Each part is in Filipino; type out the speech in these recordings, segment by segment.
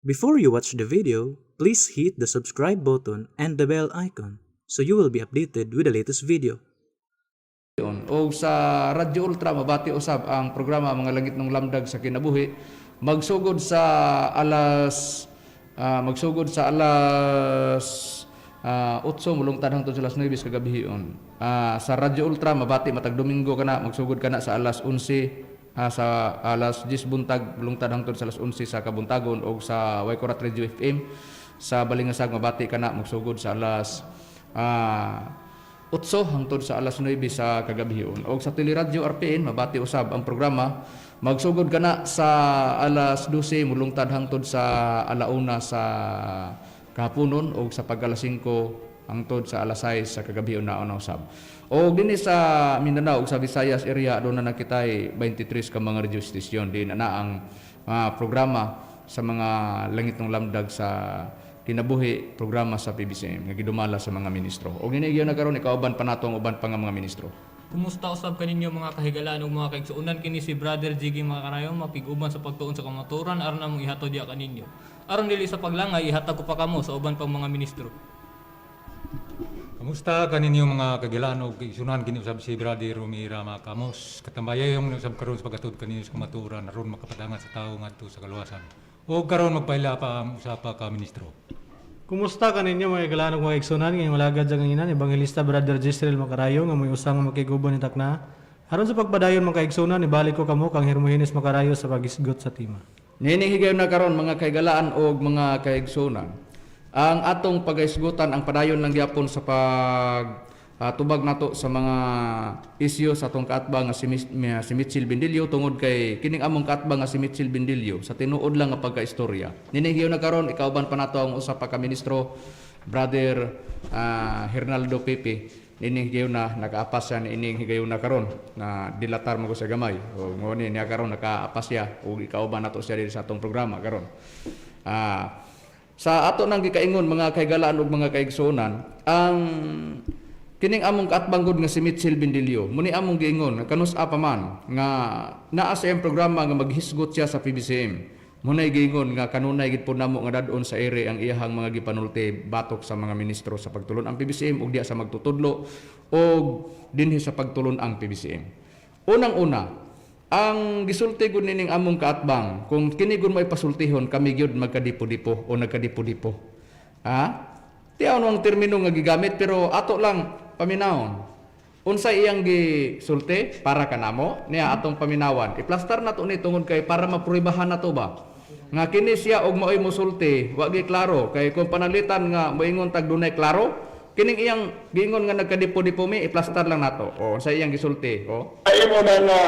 Before you watch the video, please hit the subscribe button and the bell icon so you will be updated with the latest video. O sa Radyo Ultra mabati usab ang programa Mga Langit ng Lamdag sa Kinabuhi magsugod sa alas 8 mulungtad hangtod sa alas 9 kagabihon. Sa Radyo Ultra mabati matag Domingo kana magsugod kana sa alas 11 sa alas 10 buntag mulungtad hangtod sa alas 11 sa kabuntagon o sa Waikorat Radio FM sa Balingasag mabati kana magsugod sa alas 8 hangtod sa alas 9 sa kagabihon. O sa Teleradyo RPN mabati usab ang programa magsugod kana sa alas 12 mulungtad hangtod sa alauna sa kahaponon o sa pag alas 5 hangtod sa alas 6 sa kagabihon na usab. O dinhi sa Mindanao ug sa Visayas area do na nakitay 23 ka mga radio station din na ang programa sa mga langit ng lamdag sa kinabuhi programa sa PBCM nga gidumala sa mga ministro. Og dinhi gyud nagkaron ikauban pa nato ang uban pa nga mga ministro. Kumusta usab kaninyo mga kahigalaan ug mga kaigsuonan kini si Brother Jiggy mga kanayon mapig-uban sa pagtuon sa kamaturan aron namong ihatod diha kaninyo. Aron dili sa paglangay ihatag ko pa kamo sa uban pang mga ministro. Kamusta kaninyo mga kagilaan o isunan kini usab si Brother Romira mga kamos katambayayong usab karon sa pagatod kaninyo sa kamaturan aron makapadangan sa tawo ngadto sa kaluwasan. O karon magpaila pa ang usapa ka ministro. Kumusta kaninyo mga kagilaan ug mga igsunan ngayong malagad sa kanginan Evangelista Brother Jezreel Macarayo nga may usang makiguban ni takna. Aron sa pagpadayon mga kaigsunan ibalik ko kamo kang Hermogenes Macarayo sa pagisgot sa tima. Ninihigayon na karon mga kahigalaan o mga kaigsunan. Ang atong pagaisgutan ang padayon lang gyapon sa tubag nato sa mga isyu sa atong kaatbang nga si Mitchell Bendilio tungod kay kining among kaatbang nga si Mitchell Bendilio sa tinuod lang nga pagkaistorya. Ninihigayon na karon ikauban pa nato ang usa pa ka ministro Brother Hernaldo Pepe. Ninihigayon na nakaapas siya ining higayon na karon na dilatar mo ko sa gamay. O ngoni niya karon nakaapas siya ug ikauban nato siya diri sa atong programa karon. Sa ato nang gikaingon mga kahigalaan ug mga kaigsuonan, ang kining among kaatbanggod nga si Mitchell Bendilio, muni among giingon kanus-a pa man nga naa sa iyang programa nga maghisgot siya sa PBCM. Munay giingon nga kanunay gid po namo nga dadon sa ere ang iyahang mga gipanulti batok sa mga ministro sa pagtulon ang PBCM ug diya sa magtutudlo ug dinhi sa pagtulon ang PBCM. Unang-una, ang gisulti gud nining among kaatbang kung kini gud may pasultihon kami gyud magkadipo-dipo o nagkadipo-dipo. Tiyaw ang termino nga gigamit pero ato lang paminawon. Unsay iyang gisulti para kanamo niya atong paminawan. Iplastar nato ni tungod kay para mapruibahan nato ba. Nga kini siya og maoy mosulti, wa gi klaro kay kung panalitan nga moingon tag dunay klaro, kining iyang giingon nga nagkadipo-dipo mi iplastar lang nato. O unsay iyang gisulti, o. Ay mo na nga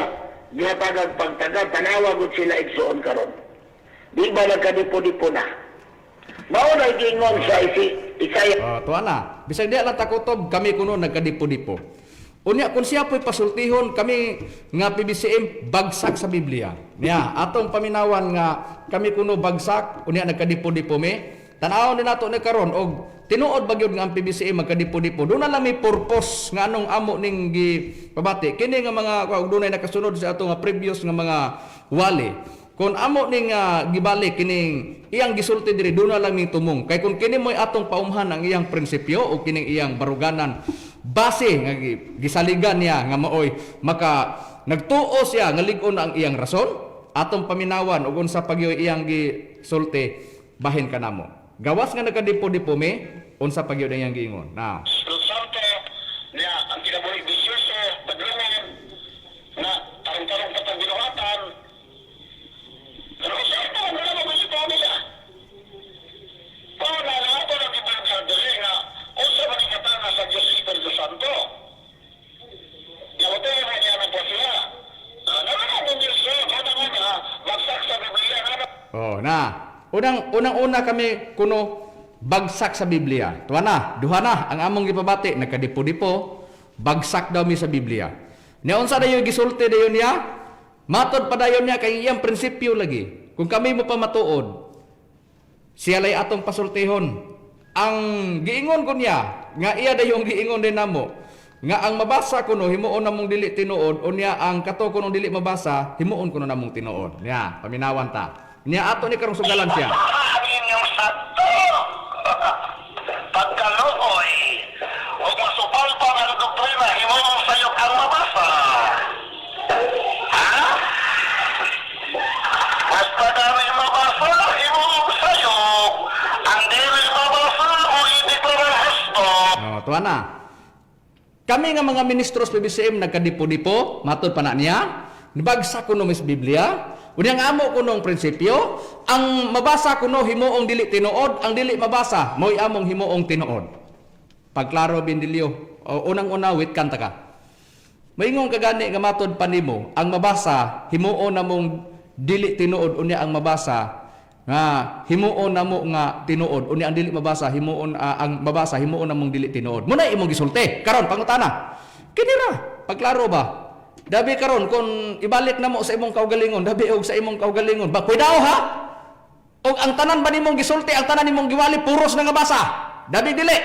gihatagag pagtagad tanawa gud sila igsuon karon. Di ba nagkadipo-dipo na? Mao na giingon sa Isaya. Tuwa na. Bisag di lang takutob kami kuno nagkadipo-dipo. Unya kung siya po'y pasultihon kami nga PBCM bagsak sa Biblia. Niya atong paminawan nga kami kuno bagsak unya nagkadipo-dipo mi. Tan-awon din nato ni karon og tinuod ba gyud nga ang PBCM magkadipo-dipo. Doon na lang may purpose nga anong amo ning gipabati. Kini nga mga dunay nakasunod sa ato nga previous nga mga wali. Kung amo ning gibalik kining iyang gisulti diri doon na lang ning tumong. Kay kung kini mo'y atong paumhan ang iyang prinsipyo o kining iyang baruganan base nga gisaligan niya nga maoy maka nagtuo siya nga lig-on ang iyang rason atong paminawan ug unsa pagyoy iyang gisulti bahin kanamo. Gawas nga nagkadipo-dipo mi unsa pagyoy iyang giingon. Now, Santo niya ang kinabuhi bisyoso badlangan na tarong-tarong patang binuhatan. Pero sa ito, wala mo gusto nila. Paano na ito na gibagkar dali nga unsa man ikatanga sa Diyos Espiritu Santo. Yawatin na niya ng sila. Naman ang Diyos kada nga bagsak sa Biblia. na. Unang-una kami kuno bagsak sa Biblia. Tuwa na, duha na ang among gipabati nagkadipo-dipo, bagsak daw mi sa Biblia. Nya unsa dayon gisulti dayon niya? Matod pa dayon niya kay iyang prinsipyo lagi. Kung kami mo pa matuod, siya lay atong pasultihon. Ang giingon ko niya, nga iya dayon giingon din namo, nga ang mabasa kuno himuon namong dili tinuod, unya ang kato kuno dili mabasa, himuon kuno namong tinuod. Nya, paminawan ta. Nya ato ni karong sugalan siya. Tuana. Kami nga mga ministros PBCM nagkadipo-dipo, matod pa na niya, nabagsa kuno mis Biblia, unyang amo kunong prinsipyo, ang mabasa kuno himuong dili tinuod, ang dili mabasa mo'y among himuong tinuod. Pagklaro Bindilyo, unang-una witkan ta ka. Maingon ka gani nga matod pa nimo, ang mabasa himuon namong dili tinuod, unya ang mabasa nga himuon namo nga tinuod, unya ang dili mabasa himuon ang mabasa himuon namong dili tinuod. Muna imong gisulti. Karon pangutana. Kinira, pagklaro ba? Dabi karon kung ibalik namo sa imong kaugalingon, dabi og sa imong kaugalingon. Ba daw ha? Og ang tanan ba nimong gisulti, ang tanan nimong giwali puros na nga basa? Dabi dili.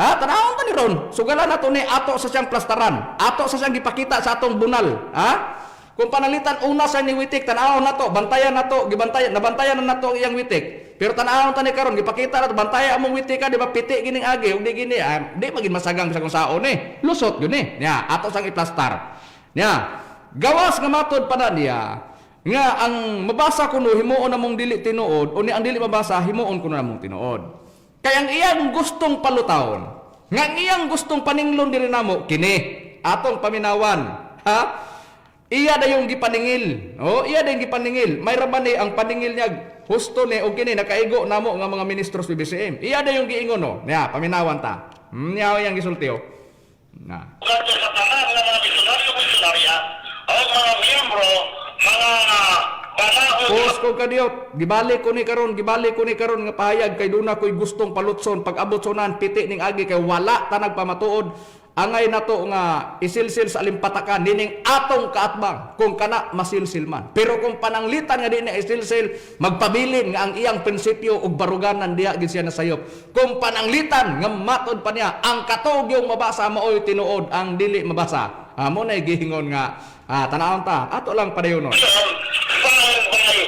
Ha, tanawon ta ni ron. Sugalan nato ni ato sa siyang plastaran. Ato sa siyang gipakita sa atong bunal, ha? Kung panalitan una sa ni witik, tanawon nato, bantayan nato, gibantayan, nabantayan na nato ang iyang witik. Pero tanawon ta ni karon, gipakita nato, bantayan among witik ka, di ba piti gining agi, ug di gini, di magin masagang sa kung saon ni. Lusot yun ni. Nya, ato sang iplastar. Nya, gawas nga matod pa na niya, nga ang mabasa kuno himuon namong dili tinuod, o ni ang dili mabasa himuon kuno namong tinuod. Kaya ang iyang gustong palutawon, nga ang iyang gustong paninglon diri namo kini atong paminawan, ha? Iya da yung gipaningil. Oh, iya da yung gipaningil. May raman ni ang paningil niya husto ni og kini nakaigo namo nga mga ministros BBCM. Iya da yung giingon no. Nya paminawan ta. Nya yang gisulti oh. Na. Kadto sa tanan nga mga misyonaryo o mga miyembro, mga banaog Pos ko kadiot, gibalik ko ni karon nga pahayag kay duna ko'y gustong palutson pag abot sonan piti ning agi kay wala ta nagpamatuod. Angay nato nga isilsil sa alimpatakan dining atong kaatbang kung kana masilsil man. Pero kung pananglitan nga dinhi isilsil, magpabilin nga ang iyang prinsipyo ug baruganan diha gid siya nasayop. Kung pananglitan nga matod pa niya ang katog yung mabasa maoy tinuod, ang dili mabasa. Amo na gihingon nga tanawon ta ato lang padayonon. found by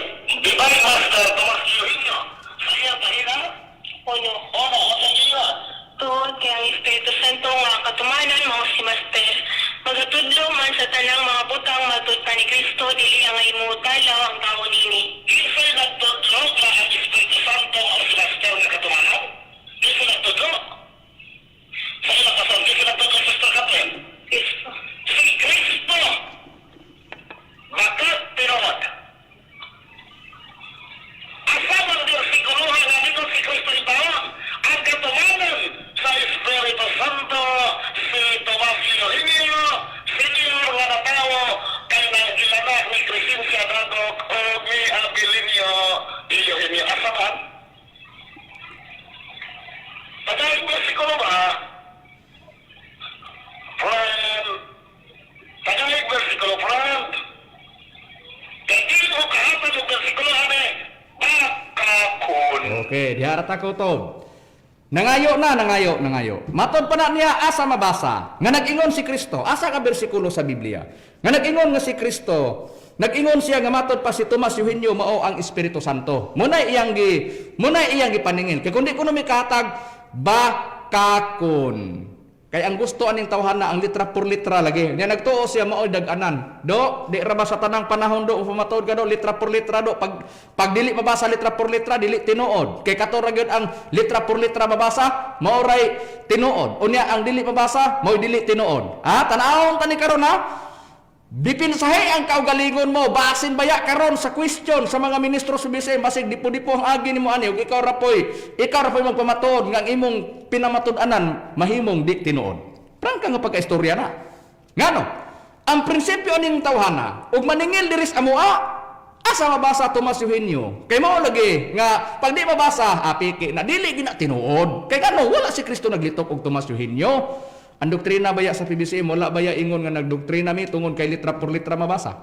Divine Master Tomas Eugenio. Saya tahina? Ono. Ono, sa iyo. Tuod kay ang Espiritu Santo nga katumanan mao si Master. Magatudlo man sa tanang mga butang matud pa ni Kristo dili ang imutalaw ang tao nini. Kisay nagtudlo nga ang Espiritu Santo ang Master na katumanan? Kisay nagtudlo? Sa ilang kasal, kisay nagtudlo sa Sister Catherine? Kristo. Si Kristo! Bakit tinuod? Asa ang versikulohan nga dito si Kristo itawa? Ang katumanan sa Espiritu Santo, si Tomas Eugenio, senior nga natawo, kay nagkilanak ni Crescencia Dagok o ni Abilinio Eugenio. Asa man? Pagkaling versikulo ba? Friend, pagkaling versikulo, friend. Kaya di mo kahapon yung versikulo, ane, bakakon. Okay, diha ta ko to. Nangayo. Matod pa na niya asa mabasa. Nga nag-ingon si Kristo, asa ka bersikulo sa Biblia. Nga nag-ingon nga si Kristo, nag-ingon siya nga matod pa si Tomas Eugenio mao ang Espiritu Santo. Muna iyang gipaningil. Kay kundi kuno mi kahatag bakakon. Kay ang gusto aning tawhana ang litra por litra lagi. Nya nagtuo siya mao daganan. Do, di ra ba sa tanang panahon do pumatod ka do litra por litra do pag dili mabasa litra por litra dili tinuod. Kay kato ra gyud ang litra por litra mabasa mao ray tinuod. Unya ang dili mabasa mao dili tinuod. Tan-awon tani karon ha. Dipinsahe ang kaugalingon mo, basin baya karon sa question sa mga ministro sa BCM, basig dipo-dipo ang agi nimo ani ug ikaw ra poy magpamatuod nga ang imong pinamatud-anan mahimong di tinuod. Prangka nga pagkaistorya na. Ngano? Ang prinsipyo ning tawhana ug maningil diri sa amoa, asa mabasa Tomas Eugenio? Kay mao lagi nga pag di mabasa, piki na dili gina tinuod. Kay kano wala si Kristo naglitok og Tomas Eugenio. Ang doktrina baya sa PBCM, wala baya ingon nga nagdoktrina mi tungod kay litra por litra mabasa.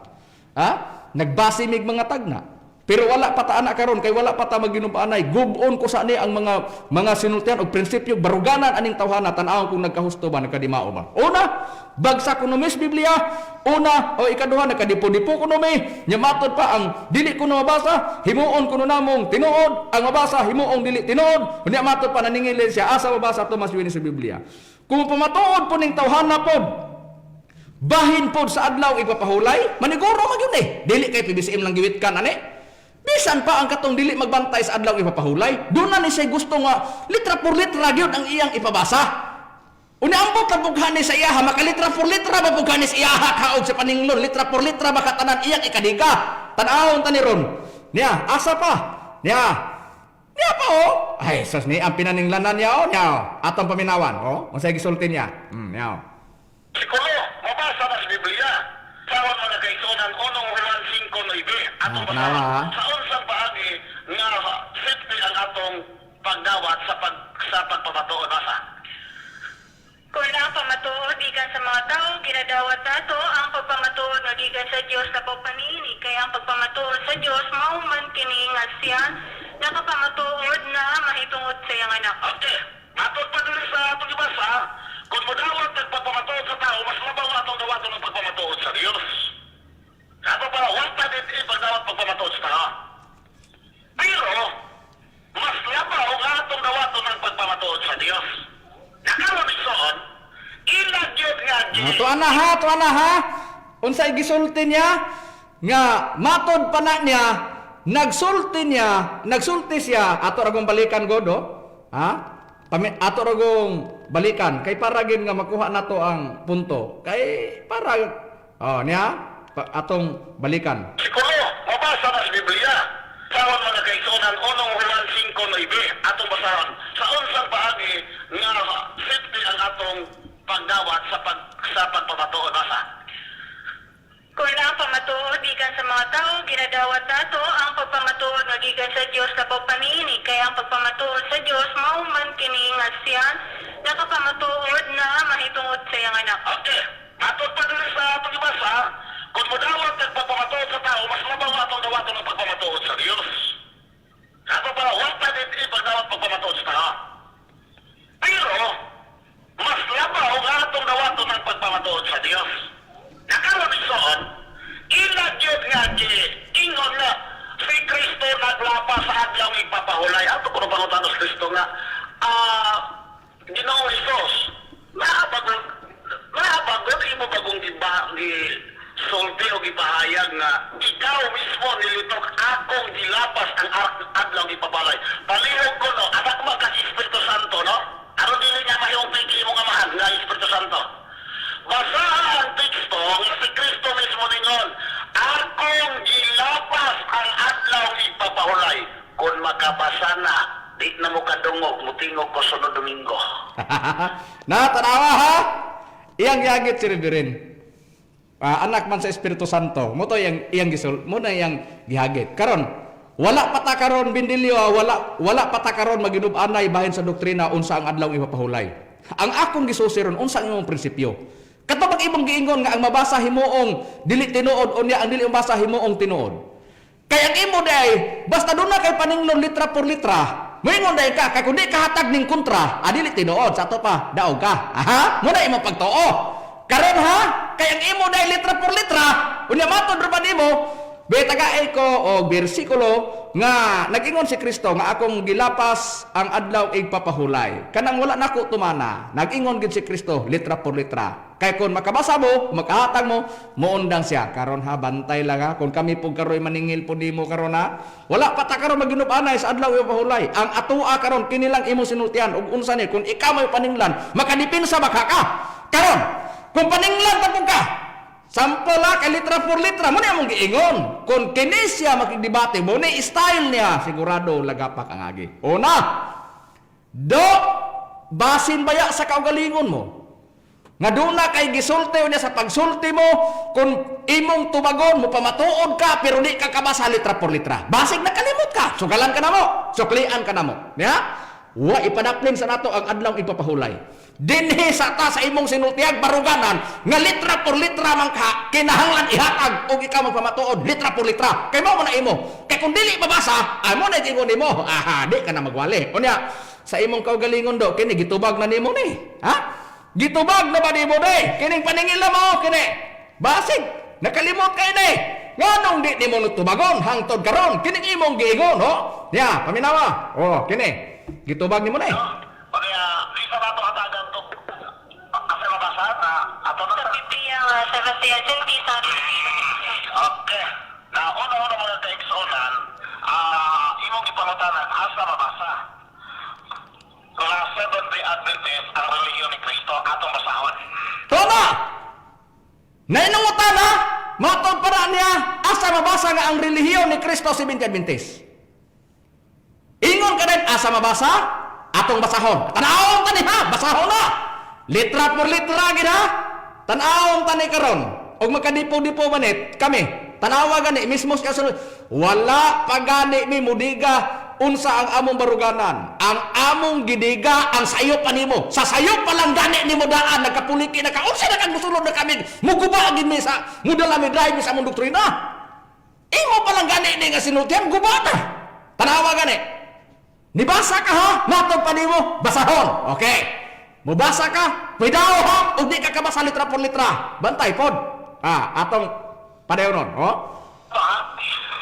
Nagbasi mig mga tagna. Pero wala pa ta ana karon kay wala pa ta maginumpaanay. Gubon ko sa ani ang mga sinultian og prinsipyo baruganan aning tawhana tan-awon kung nagkahusto ba nagkadimao ba. Una, bagsa kuno mis Biblia. Una o ikaduha nagkadipo-dipo kuno mi. Nya matod pa ang dili kuno mabasa, himuon kuno namong tinuod, ang mabasa himuong dili tinuod. Unya matod pa naningilin siya asa mabasa Tomas Eugenio sa Biblia. Kung pamatuod po ning tawhana pod, bahin pod sa adlaw ipapahulay, maniguro magyud dili kay PBCM lang giwit kan ani. Bisan pa ang katong dili magbantay sa adlaw ipapahulay, doon na ni siya gusto nga litra por litra gyud ang iyang ipabasa. Unya ambot na bughani sa iyaha, makalitra por litra ba bughani sa iyaha kaog sa paninglon, litra por litra ba katanan iyang ikadiga. Tanawon ta ni ron. Niya, asa pa? Niya pa oh. Ay, sas ni ang pinaninglanan niya oh, niya oh. Atong paminawan oh. Unsay gisulti niya? Niya oh. Sikulo, mabasa na sa Biblia. Sawan mga kaigsunan, unong Juan 5:9. Atong tanawa, ha? sa unsang paagi nga safety ang atong pagdawat sa pagpamatuod asa. Kung ang pamatuod ikan sa mga tao, ginadawat nato ang pagpamatuod na gikan sa Dios na pagpanini. Kaya ang pagpamatuod sa Dios mauman kini nga siya nakapamatuod na mahitungod sa iyang anak. Okay. Atong paduli sa atong ibasa, kung modawat ng pagpamatuod sa tao, mas mabaw atong dawaton ng pagpamatuod sa Dios. Ato para wag pa din ipagdawat pagpamatuod sa tao. Pero, mas labaw ang atong dawaton ng pagpamatuod sa Dios. Nakaroon ison, ilag yun nga Tuana ha. Unsay gisulti niya nga matod pa na niya, nagsulti siya ato ragong balikan godo. Ha? Ato ragong balikan kay para gid nga makuha nato ang punto. Kay para niya atong balikan. Siguro, mabasa na sa Biblia. Sawan mga kaigsunan, unong Juan 5:9. Atong basahan. Sa unsang paagi nga safety ang atong pagdawat sa pagpamatuod asa. Kung ang pamatuod ikan sa mga tao, ginadawat nato ang pagpamatuod na gikan sa Dios na pagpanini. Kaya ang pagpamatuod sa Dios mauman kini nga siya nakapamatuod na mahitungod sa iyang anak. Okay. Atong paduli sa atong ibasa, kung modawat ng pagpamatuod sa tao, mas mabaw atong dawaton ng pagpamatuod sa Dios. Ato para wag pa din ipagdawat pagpamatuod sa tao. Pero, mas labaw ang atong dawaton ng pagpamatuod sa Dios. Nakaroon ison, ilag yun nga ingon na si Kristo naglapas sa adlaw ipapahulay. Ato kuno pangutanos Kristo nga, Ginoo Hesus, naabagod imo bagong sulti o gipahayag nga ikaw mismo nilitok akong gilapas ang adlaw ipapalay. Palihog ko no, anak mo ka Espiritu Santo no? Aron dili niya mahimong pigi imong amahan nga Espiritu Santo. Basahan ang teksto nga si Kristo mismo ningon, akong gilapas ang adlaw ipapahulay. Kung makabasa na, di na mo kadungog, mutingog ko sunod Domingo. Tanawa ha. Iyang yagit si Reverend. Anak man sa Espiritu Santo. Mo to iyang gisul, mo na iyang gihagit. Karon, wala pata karon Bindilyo, wala pata karon maginub-anay bahin sa doktrina unsa ang adlaw ipapahulay. Ang akong gisusiron unsa ang imong prinsipyo. Katong imong giingon nga ang mabasa himuong dili tinuod unya ang dili mabasa himuong tinuod. Kay ang imo day basta doon na kay paninglon litra por litra. Moingon day ka kay kundi kahatag ning kontra, dili tinuod sa ato pa daog ka. Aha? Mo na imong pagtuo. Karon ha? Kay ang imo day litra por litra, unya matod ra ba nimo? Betagaay ko og bersikulo nga nagingon si Kristo nga akong gilapas ang adlaw igpapahulay. Kanang wala nako tumana, nagingon gid si Kristo litra por litra. Kay kun makabasa mo, makahatag mo, muundang siya. Karon ha, bantay lang ha. Kung kami pong karoy maningil po di mo karon ha. Wala pa ta karon maginubanay sa adlaw ipapahulay. Ang atua karon kinilang imo sinultian ug unsa ni kun ikaw may paninglan, makadipinsa baka ka. Karon, kung paninglan ta pug ka, sampola kay litra por litra mo ni among giingon. Kung kini siya makigdebate mo ni style niya, sigurado lagapak ang agi. Una, do basin baya sa kaugalingon mo. Nga doon na kay gisulti niya sa pagsulti mo, kung imong tubagon mo pamatuod ka pero di ka kabasa litra por litra. Basig nakalimot ka. Sugalan ka na mo. Suklian ka na mo. Ya? Wa ipadaplin sa nato ang adlaw ipapahulay. Dinhi sa ta sa imong sinultiag baruganan nga litra por litra man ka kinahanglan ihatag og ikaw magpamatuod litra por litra. Kay mo na imo. Kay kung dili mabasa, amo na ingon nimo. Di ka na magwali. Unya sa imong kaugalingon do kini gitubag na nimo ni. Ha? Gitubag na ba nimo day? Kining paningil na mo kini. Basig nakalimot kay ni. Nganong di nimo tubagon hangtod karon kining imong giingon ho? Ya, paminawa. Kini. Gitubag nimo day. Kaya, di sa nato hatagan to. Kasi mabasa na, ato na Sa Biblia, Sebastian Sentisa. Okay. Na una-una mga kaigsunan, imong ipangutanan, asa mabasa. nga Seventh-day Adventist ang relihiyon ni Kristo atong basahon. Tona! Nainungutan ha? Matod para niya, asa mabasa nga ang relihiyon ni Kristo si Seventh-day Adventist. Ingon ka rin, asa mabasa? Atong basahon. Tanawon tani ha, basahon na! Litra por litra gid ha? Tanawon tani karon. Og magkadipo-dipo manit kami. Tanawa gani mismo siya sunod. Wala pa gani mi mudiga unsa ang among baruganan. Ang among gidiga ang sayo pa nimo. Sa sayo pa lang gani nimo daan nagkapuliki na ka. Unsa na kang musulod na kami? Muguba gid mi sa mudala mi drive mi sa among doktrina. Imo pa lang gani ni nga sinultihan guba ta. Tanawa gani. Nibasa ka ha? Matod pa nimo basahon. Okay. Mubasa ka, pidaw ha, o di ka kabasa litra por litra. Bantay pod. Atong padayonon, oh.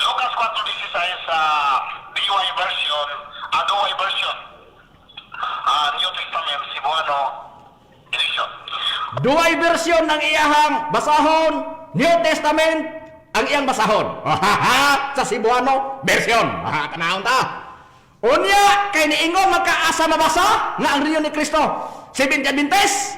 Lucas 4:16 sa DY version, DY version, New Testament, Cebuano edition. Duay version ng iyahang basahon, New Testament, ang iyang basahon. Sa Cebuano version. Kanahon ta. Unya, kay niingon magkaasa mabasa nga ang riyon ni Kristo. Seventh-day Adventist.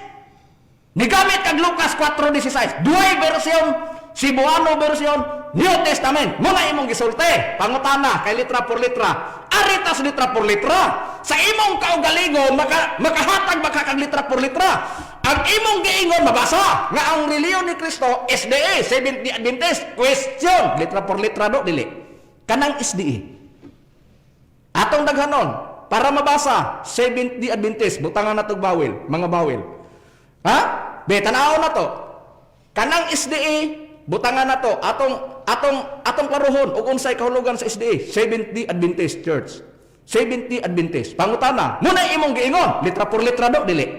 Nigamit kag Lucas 4:16. Duay version, Cebuano version, New Testament. Muna imong gisulti. Pangutana kay litra por litra. Aritas litra por litra. Sa imong kaugalingon makahatag baka kag litra por litra. Ang imong giingon mabasa nga ang relihiyon ni Kristo SDA, Seventh-day Adventist. Question, litra por litra do dili. Kanang SDA. Atong daghanon para mabasa Seventh-day Adventist butangan natog bawil, mga bawil. Ha? Tanaw na to. Kanang SDA butangan na to atong klaruhon ug unsay kahulugan sa SDA, Seventh-day Adventist Church. Seventh-day Adventist. Pangutana, muna imong giingon, litra por litra do dili.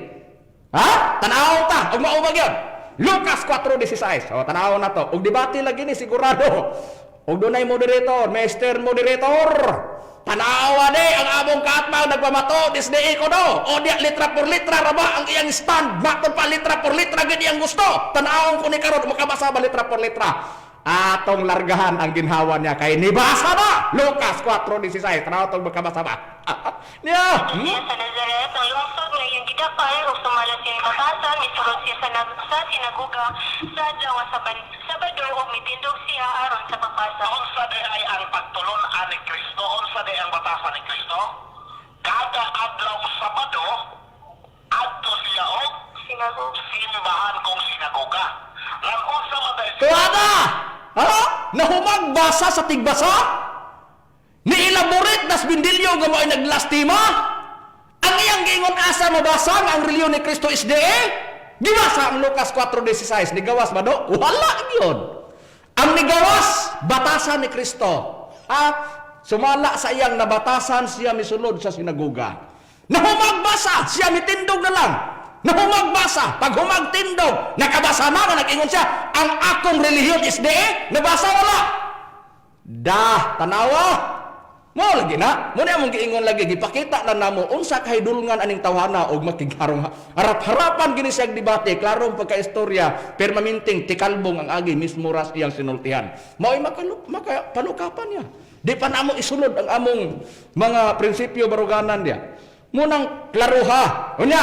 Ha? Tanaw ta ug mao ba gyud? Lucas 4:16. O tanaw na to. Ug debate lagi ni sigurado. Ug dunay moderator, master moderator. Tanawa de ang among kaatmang nagpamato SDA ko do. O diya litra por litra ra ba ang iyang stand? Matod pa litra por litra gid iyang gusto. Tanawon ko ni karon makabasa ba litra por litra. Atong largahan ang ginhawa niya kay nibasa ba? Lucas 4:16. Tanaw tong makabasa ba? Niya. Sa Nazaret, ang lungsod nga iyang gidakay o sumala siya ni batasan, misulod siya sa sinaguga sa adlaw nga Sabado o mitindog siya aron sa papasa. Unsa di ay ang pagtulon ni Kristo, unsa di ang batasan ni Kristo? Kada adlaw Sabado, adto siya og simbahan kong sinagoga. Lan unsa man dahil Tuwada! Ha? Nahumagbasa sa tigbasa? Nielaborate das bindilyo nga mo ay naglastima? Ang iyang giingon asa mabasa nga ang relihiyon ni Kristo SDA? Gibasa ang Lucas 4:16. Nigawas ba do? Wala yun. Ang nigawas, batasan ni Kristo. Sumala sa iyang nabatasan siya misulod sa sinagoga. Nahumagbasa, siya mitindog na lang. Nahumagbasa, pag humagtindog, nakabasa na nga nag-ingon siya, ang akong relihiyon SDA, nabasa wala. Tanawa. Mo lagi na, mo na mong giingon lagi, gipakita na namo unsa kay dulngan aning tawhana og makigharong harap-harapan gini siya debate, klarong pagkaistorya, permaminting tikalbong ang agi mismo ras iyang sinultihan. Mao'y makapalukapan niya. Di pa namo isulod ang among mga prinsipyo baruganan dia. Munang klaruha. Unya,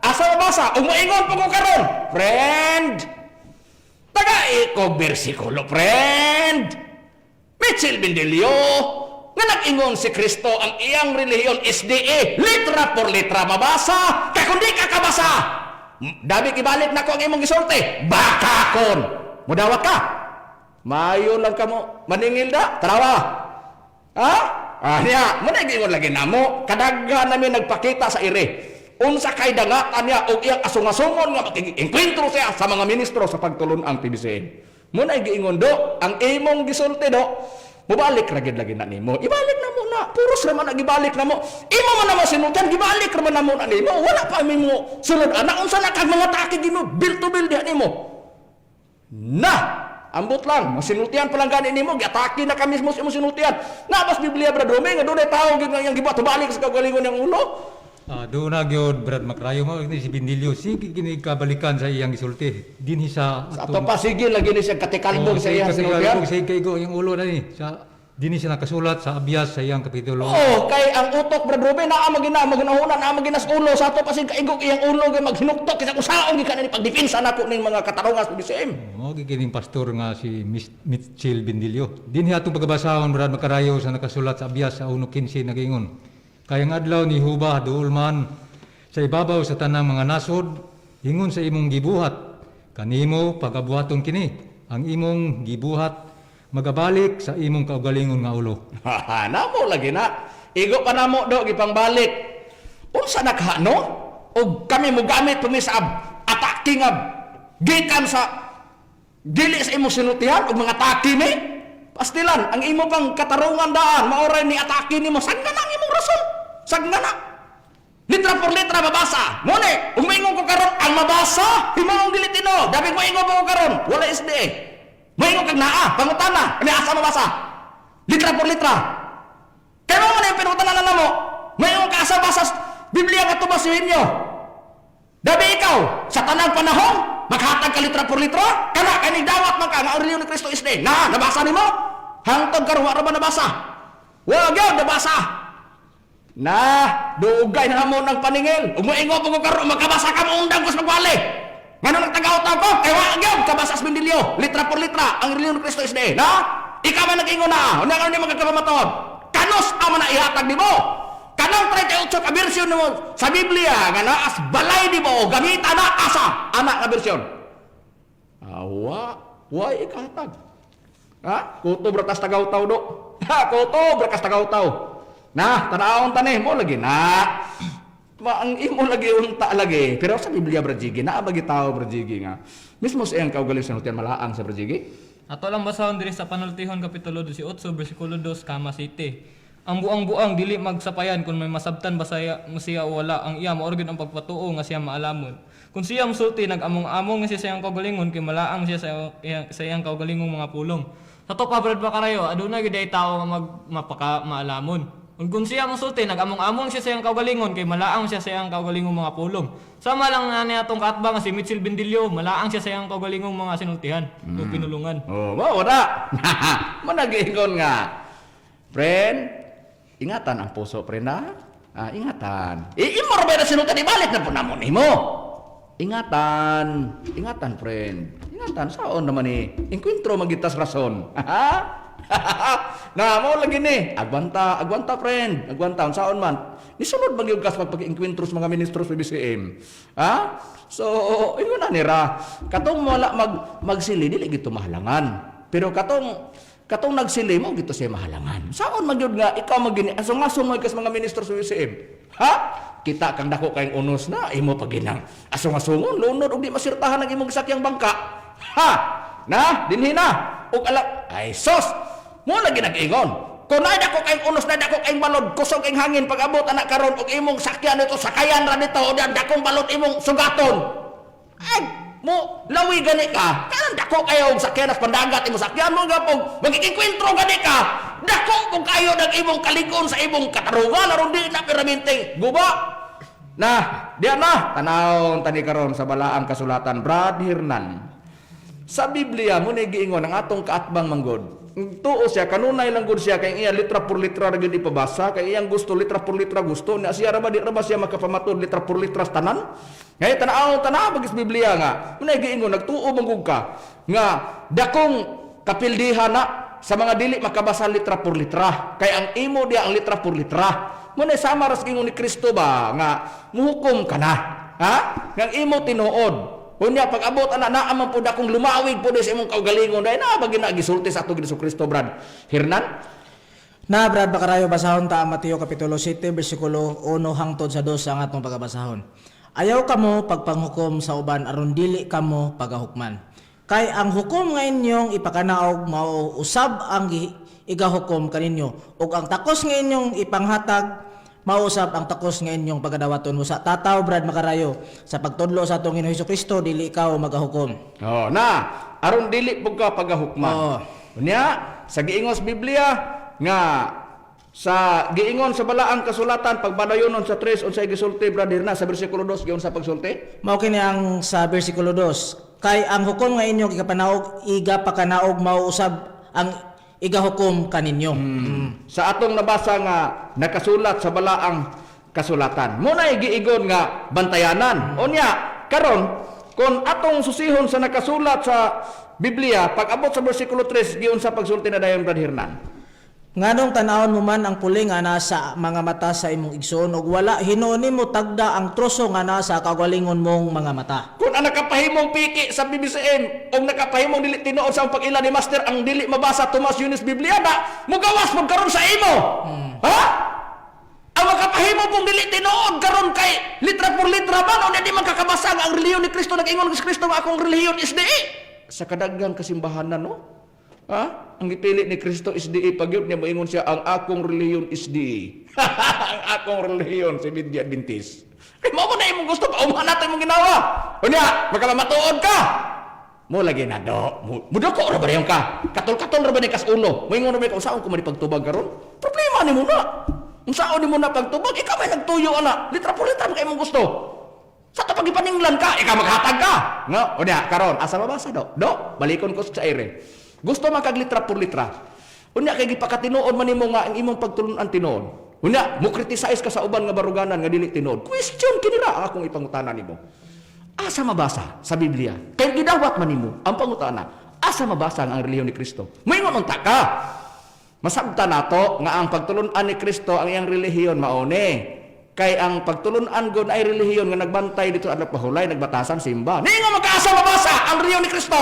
asa mabasa ug moingon pa ko karon, friend. Taga ko bersikulo, friend. Mitchell Bindilio nga nag-ingon si Kristo ang iyang relihiyon SDA, litra por litra mabasa, kaya kung di ka kabasa, dabi ibalik na ko ang imong gisulti, baka kon, mudawat ka, mayo lang ka mo, maningil da, tarawa, ha? Niya, muna nag-ingon lagi na mo, kadaghan namin nagpakita sa ire, unsa kay dangatan niya o iyang asungasungon nga makikingkwentro siya sa mga ministro sa pagtulon ang TBCN. Muna nag-ingon do, ang imong gisulti do, mubalik ragid lagi na nimo. Ibalik na mo na. Puros naman nagibalik na mo. Imo man naman sinultihan, gibalik naman na mo na nimo. Wala pa mo sunod. Unsa na kag mga takig nimo, build to build diha nimo. Ambot lang, masinultihan pa lang gani nimo, giatake na kami mo sinultihan. Nabas Biblia Brad Rome, nga dunay tawo gid nga yang gibuhat balik sa kagalingon yang ulo. Doon na gyud Brad Macrayo mo si Bindilyo sige kini kabalikan sa iyang gisulti dinhi sa Ato pa sige lagi ni siya katikalbog sa iyang sinultihan. Sige kay go yung ulo na ni sa Dini siya nakasulat sa Abias sa iyang kapitulo. Oh, kay ang utok Brad Ruben naa maginahunan naa maginas ulo sa ato pasig kaigok iyang ulo kay maghinuktok kisa kusaon gikan ni pagdepensa nako ning mga katarungas sa BCM. Mo gikining pastor nga si Mitchell Bindilio. Dinhi atong pagbasahon Brad Makarayo sa nakasulat sa Abias sa 1:15 nagingon. Kayang adlaw ni Hubah duol man sa ibabaw sa tanang mga nasod, ingon sa imong gibuhat, kanimo pagabuhaton kini, ang imong gibuhat magabalik sa imong kaugalingon nga ulo. Namo lagi na. Igo pa namo do gipangbalik. Unsa nakahano? Og kami mo gamit pumis attacking gikan sa dili sa imong sinutihan og mga atake ni. Pastilan ang imo pang katarungan daan maoray ni atake nimo sagna na ang imong rason. Sagna na. Litra por litra mabasa. Mone, umingon ko karon ang mabasa himong dili tino. Dabi ko ingon ko karon, wala SDA. Moingon kag naa, pangutana, ani asa mabasa? Litra por litra. Kaya mo na yung pinutana na namo. Moingon ka asa basas Biblia nga tubasuhin nyo. Dabi ikaw, sa tanang panahon, maghatag ka litra por litra, kana kani dawat man ka nga ang reliyon ni Kristo isde. Na, nabasa nimo? Hangtod karon wa ra ba nabasa? Wa gyud nabasa. Na, dugay na mo ng paningil. Umuingo po ko karon makabasa ka mo undang kus magwali. Ngano nagtagaw-taw ko? Kaya wag kabasas Bindilio, litra por litra, ang reliyon ni Kristo isde. Na? Ikaw man nag-ingon na, una ka ni magkakamatod. Kanos amo na ihatag nimo? Kanang 38 ka bersyon mo sa Biblia nga naas balay nimo gamita na asa anak nga bersyon. Wa ikahatag. Ha? Kuto brakas tagaw-taw do. Ha, kuto brakas tagaw-taw. Na, tanawon tani mo lagi na. Ang imo lagi unta lagi. Pero sa Biblia Brajigi, naa bagi tao Brajigi nga. Mismo sa iyang kaugaling sa hotel malaang sa Brajigi. Ato lang basahon diri sa Panultihon kapitulo 18 bersikulo 2 kama 7. Ang buang-buang dili magsapayan kung may masabtan ba siya o wala ang iya maorgid ang pagpatuo nga siya maalamon. Kung siya musulti nag-among-among nga siya sa iyang kaugalingon kay malaang siya sa iyang kaugalingong mga pulong. Sa to pa Brad Makarayo, aduna gyud ay tao nga mapaka maalamon. Kung siya musulti nag-among-among siya sa iyang kaugalingon kay malaang siya sa iyang kaugalingong mga pulong. Sama lang na niya atong kaatbang si Mitchell Bindilio, malaang siya sa iyang kaugalingong mga sinultihan o pinulungan. Oh, mao na. Managingon nga. Friend, ingatan ang puso, friend ha? Ingatan. Imor ba na sinultihan ibalik na po namon nimo? Ingatan friend. Ingatan saon naman ni enkwentro magitas rason. Na mo lagi ni agwanta friend agwanta unsaon man nisulod bang yung kas pagpag-enkwentro sa mga ministros sa BCM so ingon na nira katong wala magsili dili gito mahalangan pero katong nagsili mo gito siya mahalangan saon man gyud nga ikaw magini asong-asong mo kas mga ministros sa BCM kita kang dako kayong unos na imo paginang asong-asongon lunod og di masirtahan ang imong sakyang bangka na dinhi na og ala ay sos mo lagi nag-ingon. Kung nada ko kayong unos, nada ko kayong balod, kusog kayong hangin, pag-abot anak karon og imong sakyan ito, sakayan ra dito, o dakong balod imong sugaton. Ay, mo, lawi gani ka. Kanan dako kayo og sakyan as pandagat imong sakyan mo gapong, magkikwentro gani ka. Dako kung kayo ng imong kaligon sa imong katarungan, aron di na piraminting. Guba? Na, diyan na. Tanawon tani karon sa balaang kasulatan, Brad Hernan. Sa Biblia mo ni giingon ang atong kaatbang manggod. Tuo siya kanunay lang gud siya kay iya litra por litra ra gyud ipabasa kay iyang gusto litra por litra gusto na siya ra ba di ra ba siya makapamatod litra por litra tanan. Ngay tanaw bagis Biblia nga. Mo ni giingon nagtuo manggod ka nga dakong kapildihan na sa mga dili makabasa litra por litra kay ang imo dia ang litra por litra. Mo ni sama ras giingon ni Kristo ba nga muhukom ka na. Nga imo tinuod. Kunya pag-abot ana naa man pud akong lumawig pud sa imong kaugalingon dai na bagi na gisulti sa ato Hesus Kristo Brad Hernan. Na Brad Makarayo basahon ta Mateo kapitulo 7 bersikulo 1 hangtod sa 2 ang atong pagabasahon. Ayaw kamo pagpanghukom sa uban aron dili kamo pagahukman. Kay ang hukom nga inyong ipakanaog mao usab ang igahukom kaninyo ug ang takos nga inyong ipanghatag mausap ang takos nga inyong pagadawaton mo sa tataw Brad Makarayo sa pagtudlo sa atong Hesus Kristo dili ikaw magahukom. Na aron dili pud ka pagahukman. Unya sa giingos Biblia nga sa giingon sa balaang kasulatan pagbadayonon sa 3 unsay gisulti Brad Hernan sa bersikulo 2 giun sa pagsulti. Mao kini ang sa bersikulo 2 kay ang hukom nga inyong igapakanaog mao usab ang igahukom kaninyo. Sa atong nabasa nga nakasulat sa balaang kasulatan. Muna giigon nga bantayanan. Unya karon kung atong susihon sa nakasulat sa Biblia, pag abot sa bersikulo 3, giun sa pagsulti na dayon Brad Hernan. Nganong tanawon mo man ang puli nga nasa mga mata sa imong igsoon ug wala hinuon mo tagda ang troso nga nasa kagalingon mong mga mata. Kung ang nakapahimong piki sa BBCM o nakapahimong dili tinuod sa pag-ila ni Master ang dili mabasa Tomas Yunis Biblia na, mugawas mo karon sa imo. Ha? Ang makapahimo pong dili tinuod karon kay litra por litra ba no di man kakabasa nga ang relihiyon ni Kristo nag-ingon si Kristo nga akong relihiyon is dii. Sa kadaggang kasimbahanan no? Ha? Ang ipili ni Kristo is di pagyud niya moingon siya ang akong relihiyon is di. Ang akong relihiyon si Media Adventist. Kay mo na imong gusto pa umahan natin mong ginawa. Unya, magkamatuod ka. Mo lagi na do. Mudoko ra ba yung ka? Katol-katol ra ba ni kas ulo? Moingon ra ba ka usaon ko man pagtubag karon? Problema ni mo na. Unsaon ni mo na pagtubag? Ikaw may nagtuyo ana. Litra por litra kay imong gusto. Sa to pagipaninglan ka, ikaw maghatag ka. No, unya karon asa mabasa do? Do, balikon ko sa ere. Gusto man kag litra por litra. Unya kay gipakatinuod man nimo nga ang imong pagtulon-an tinuod. Unya mo criticize ka sa uban nga baruganan nga dili tinuod. Question kini ra akong ipangutana nimo. Asa mabasa sa Biblia? Kay gidawat man nimo ang pangutana. Asa mabasa ang relihiyon ni Kristo? Moingon unta ka. Masabta nato nga ang pagtulon-an ni Kristo ang iyang relihiyon maone. Kay ang pagtulon-an gud ay relihiyon nga nagbantay dito adlaw pahulay nagbatasan simba. Ningo magkaasa mabasa ang relihiyon ni Kristo.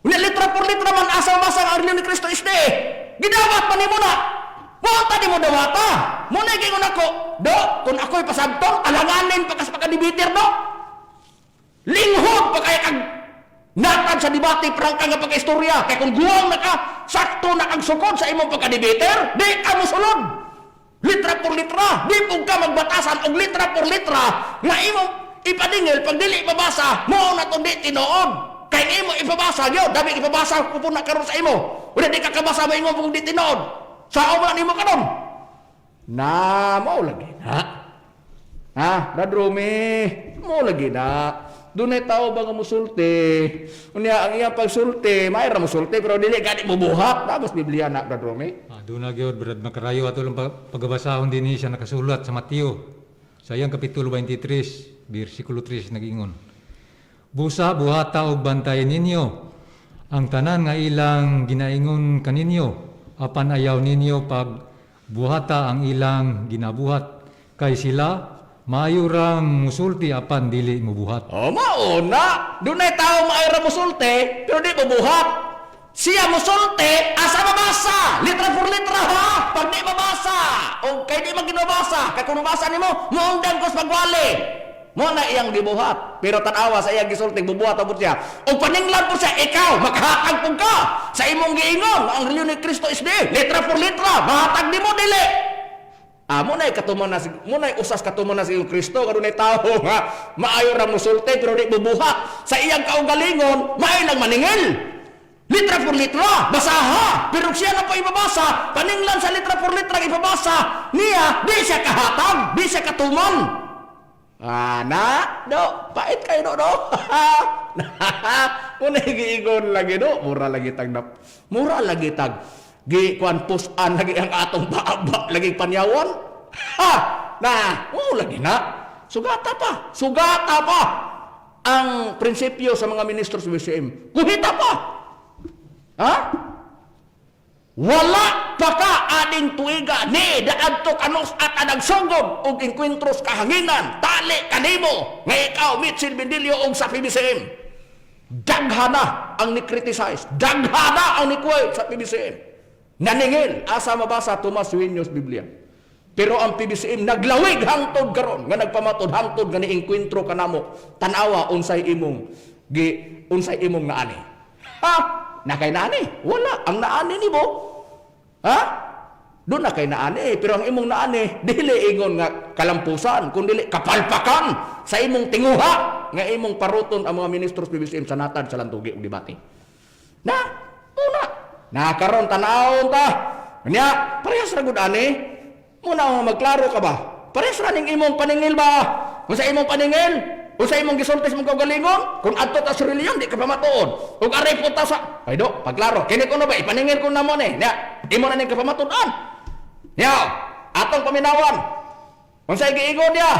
Unya litra por litra man asa mabasa ang relihiyon ni Kristo isde. Gidawat man nimo na. Monta di mo dawata. Muna gingon ako, do, kung ako'y pasabtong, alanganin pa kas pagkadibiter do. Linghod pa kaya kag natag sa debate prangka nga pagka-istorya. Kaya kung guwang na ka, sakto na kang sukod sa imong pagkadibiter, di ka musulod. Litra por litra, di po ka magbatasan og litra por litra nga imong ipadingil pag dili mabasa, mo na to di tinuod. Kaya imo ipabasa yun, dami ipabasa ko po na karon sa imo. Wala di ka kabasa mo ingon pag di tinuod. Sao man nimo karon? Na mao lagi na. Ha, Brad Romy, mao lagi na. Dunay tao ba nga musulti? Unya ang iyang pagsulti, may ra musulti pero dili gani mubuhat. Tapos Biblia na Brad Romy. Doon na gyud Brad Makarayo ato lang pagbabasahon din siya nakasulat sa Mateo. Sa iyang kapitulo 23, bersikulo 3 nag-ingon. Busa buhata og bantayan ninyo ang tanan nga ilang ginaingon kaninyo apan ayaw ninyo pag buhata ang ilang ginabuhat kay sila maayo rang musulti apan dili mubuhat. Oh, mauna. Dunay tao maayra musulti pero di mubuhat. Siya musulti asa mabasa. Litra por litra ha. Pag di mabasa o kay di maginabasa kay kung mabasa nimo muundang ko sa pagwali. Mo na iyang gibuhat pero tanawa sa iyang gisulti bubuhat abot siya o paninglan po siya ikaw makahatag pug ka sa imong giingon ang relihiyon ni Kristo is di litra por litra mahatag nimo dili mo na katuman na mo na usas katuman na si Kristo kadunay tao nga maayo ra musulti pero di bubuhat sa iyang kaugalingon maay lang maningil litra por litra basaha pero siya na pa ibabasa paninglan sa litra por litra ibabasa niya di siya kahatag di siya katuman. Na, do, pait kayo do. Muna giingon lagi do, mura lagi tag kuan pusan lagi ang atong baaba lagi panyawan. Lagi na. Sugata pa. Ang prinsipyo sa mga ministro sa BCM. Kuhita pa. Wala pa ka ading tuiga ni daadto kanus at anagsugod og enkwentros kahanginan tali kanimo nga ikaw Mitchell Bendilio og sa PBCM. Daghana ang ni-criticize, daghana ang ni-quote sa PBCM. Naningil asa mabasa Tomas Yunis Biblia. Pero ang PBCM naglawig hangtod karon nga nagpamatod hangtod nga ni-enkwentro kanamo tan-awa unsay imong naani. Nakay naani? Wala. Ang naani ni mo? Doon na kay naani. Pero ang imong naani, dili ingon nga kalampusan, kundi kapalpakan sa imong tinguha nga imong paruton ang mga ministros PBCM sa natad sa lantugi ug debate. Karon tan-awon ta. Nya, parehas ra gud ani. Muna magklaro ka ba? Parehas ra ning imong paningil ba? Kung sa imong paningil, Usay imong gisulti sa imong kaugalingon, kung adto ta sa reliyon di ka pa matuod. Ug aray punta sa ay do, paglaro, kini ko na ba ipaningil ko na mo ni. Nya, imo na ning kapamatudan. Nya, atong paminawan. Unsay giingon niya?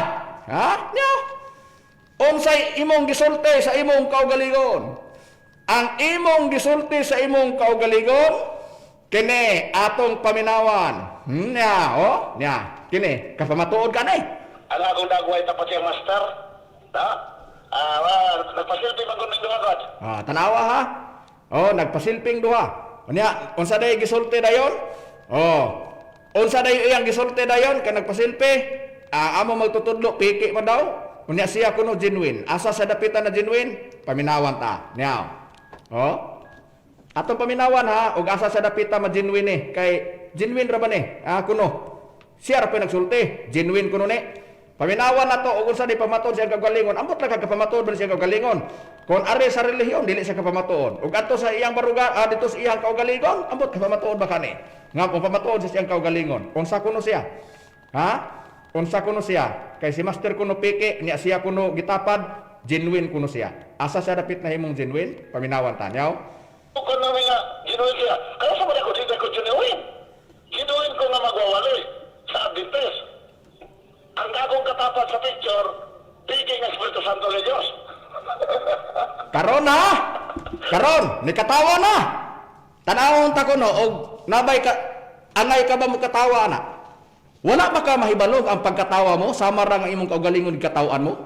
Ha? Nya. Unsay imong gisulti sa imong kaugalingon? Ang imong gisulti sa imong kaugalingon kini atong paminawan. Nya, nya, kini kapamatuod ka ni. Ano akong dagway tapat yung master? Nagpasilpi man kung nagduha God. Tanawa ha? Nagpasilping duha. Unya, unsa day gisulti dayon? Unsa day iyang gisulti dayon kay nagpasilpi? Amo magtutudlo piki man daw. Unya siya kuno genuine. Asa sa dapitan na genuine? Paminawan ta. Niyaw. Atong paminawan ha, ug asa sa dapitan ma genuine ni kay genuine ra ba ni? Kuno. Siya ra pa nagsulti, genuine kuno ni. Paminawan na to, kung saan di pamatuod siya kagalingon, ambot lang kagapamatuod ba siya kagalingon. Kung are sa relihiyon, dili siya kapamatuod. Ug ato sa iyang baruga, dito sa iyang kaugalingon, ambot kapamatuod ba kani? Nga kung pamatuod siya iyang kaugalingon, unsa kuno siya? Unsa kuno siya? Kay si Master kuno piki, niya siya kuno gitapad, genuine kuno siya. Asa siya dapit na himong genuine? Paminawan tanyaw. Kung namin nga, genuine siya. Kaya sa mga ko genuine. Genuine ko nga magwawali sa Adventist. Ang akong katapat sa picture, piging Espiritu Santo ni Diyos. Karon ha? Karon, ni katawa na. Tanawon ta kuno og nabay ka angay ka ba mo katawa na? Wala ba ka mahibalog ang pagkatawa mo sama ra nga imong kaugalingon katawan mo?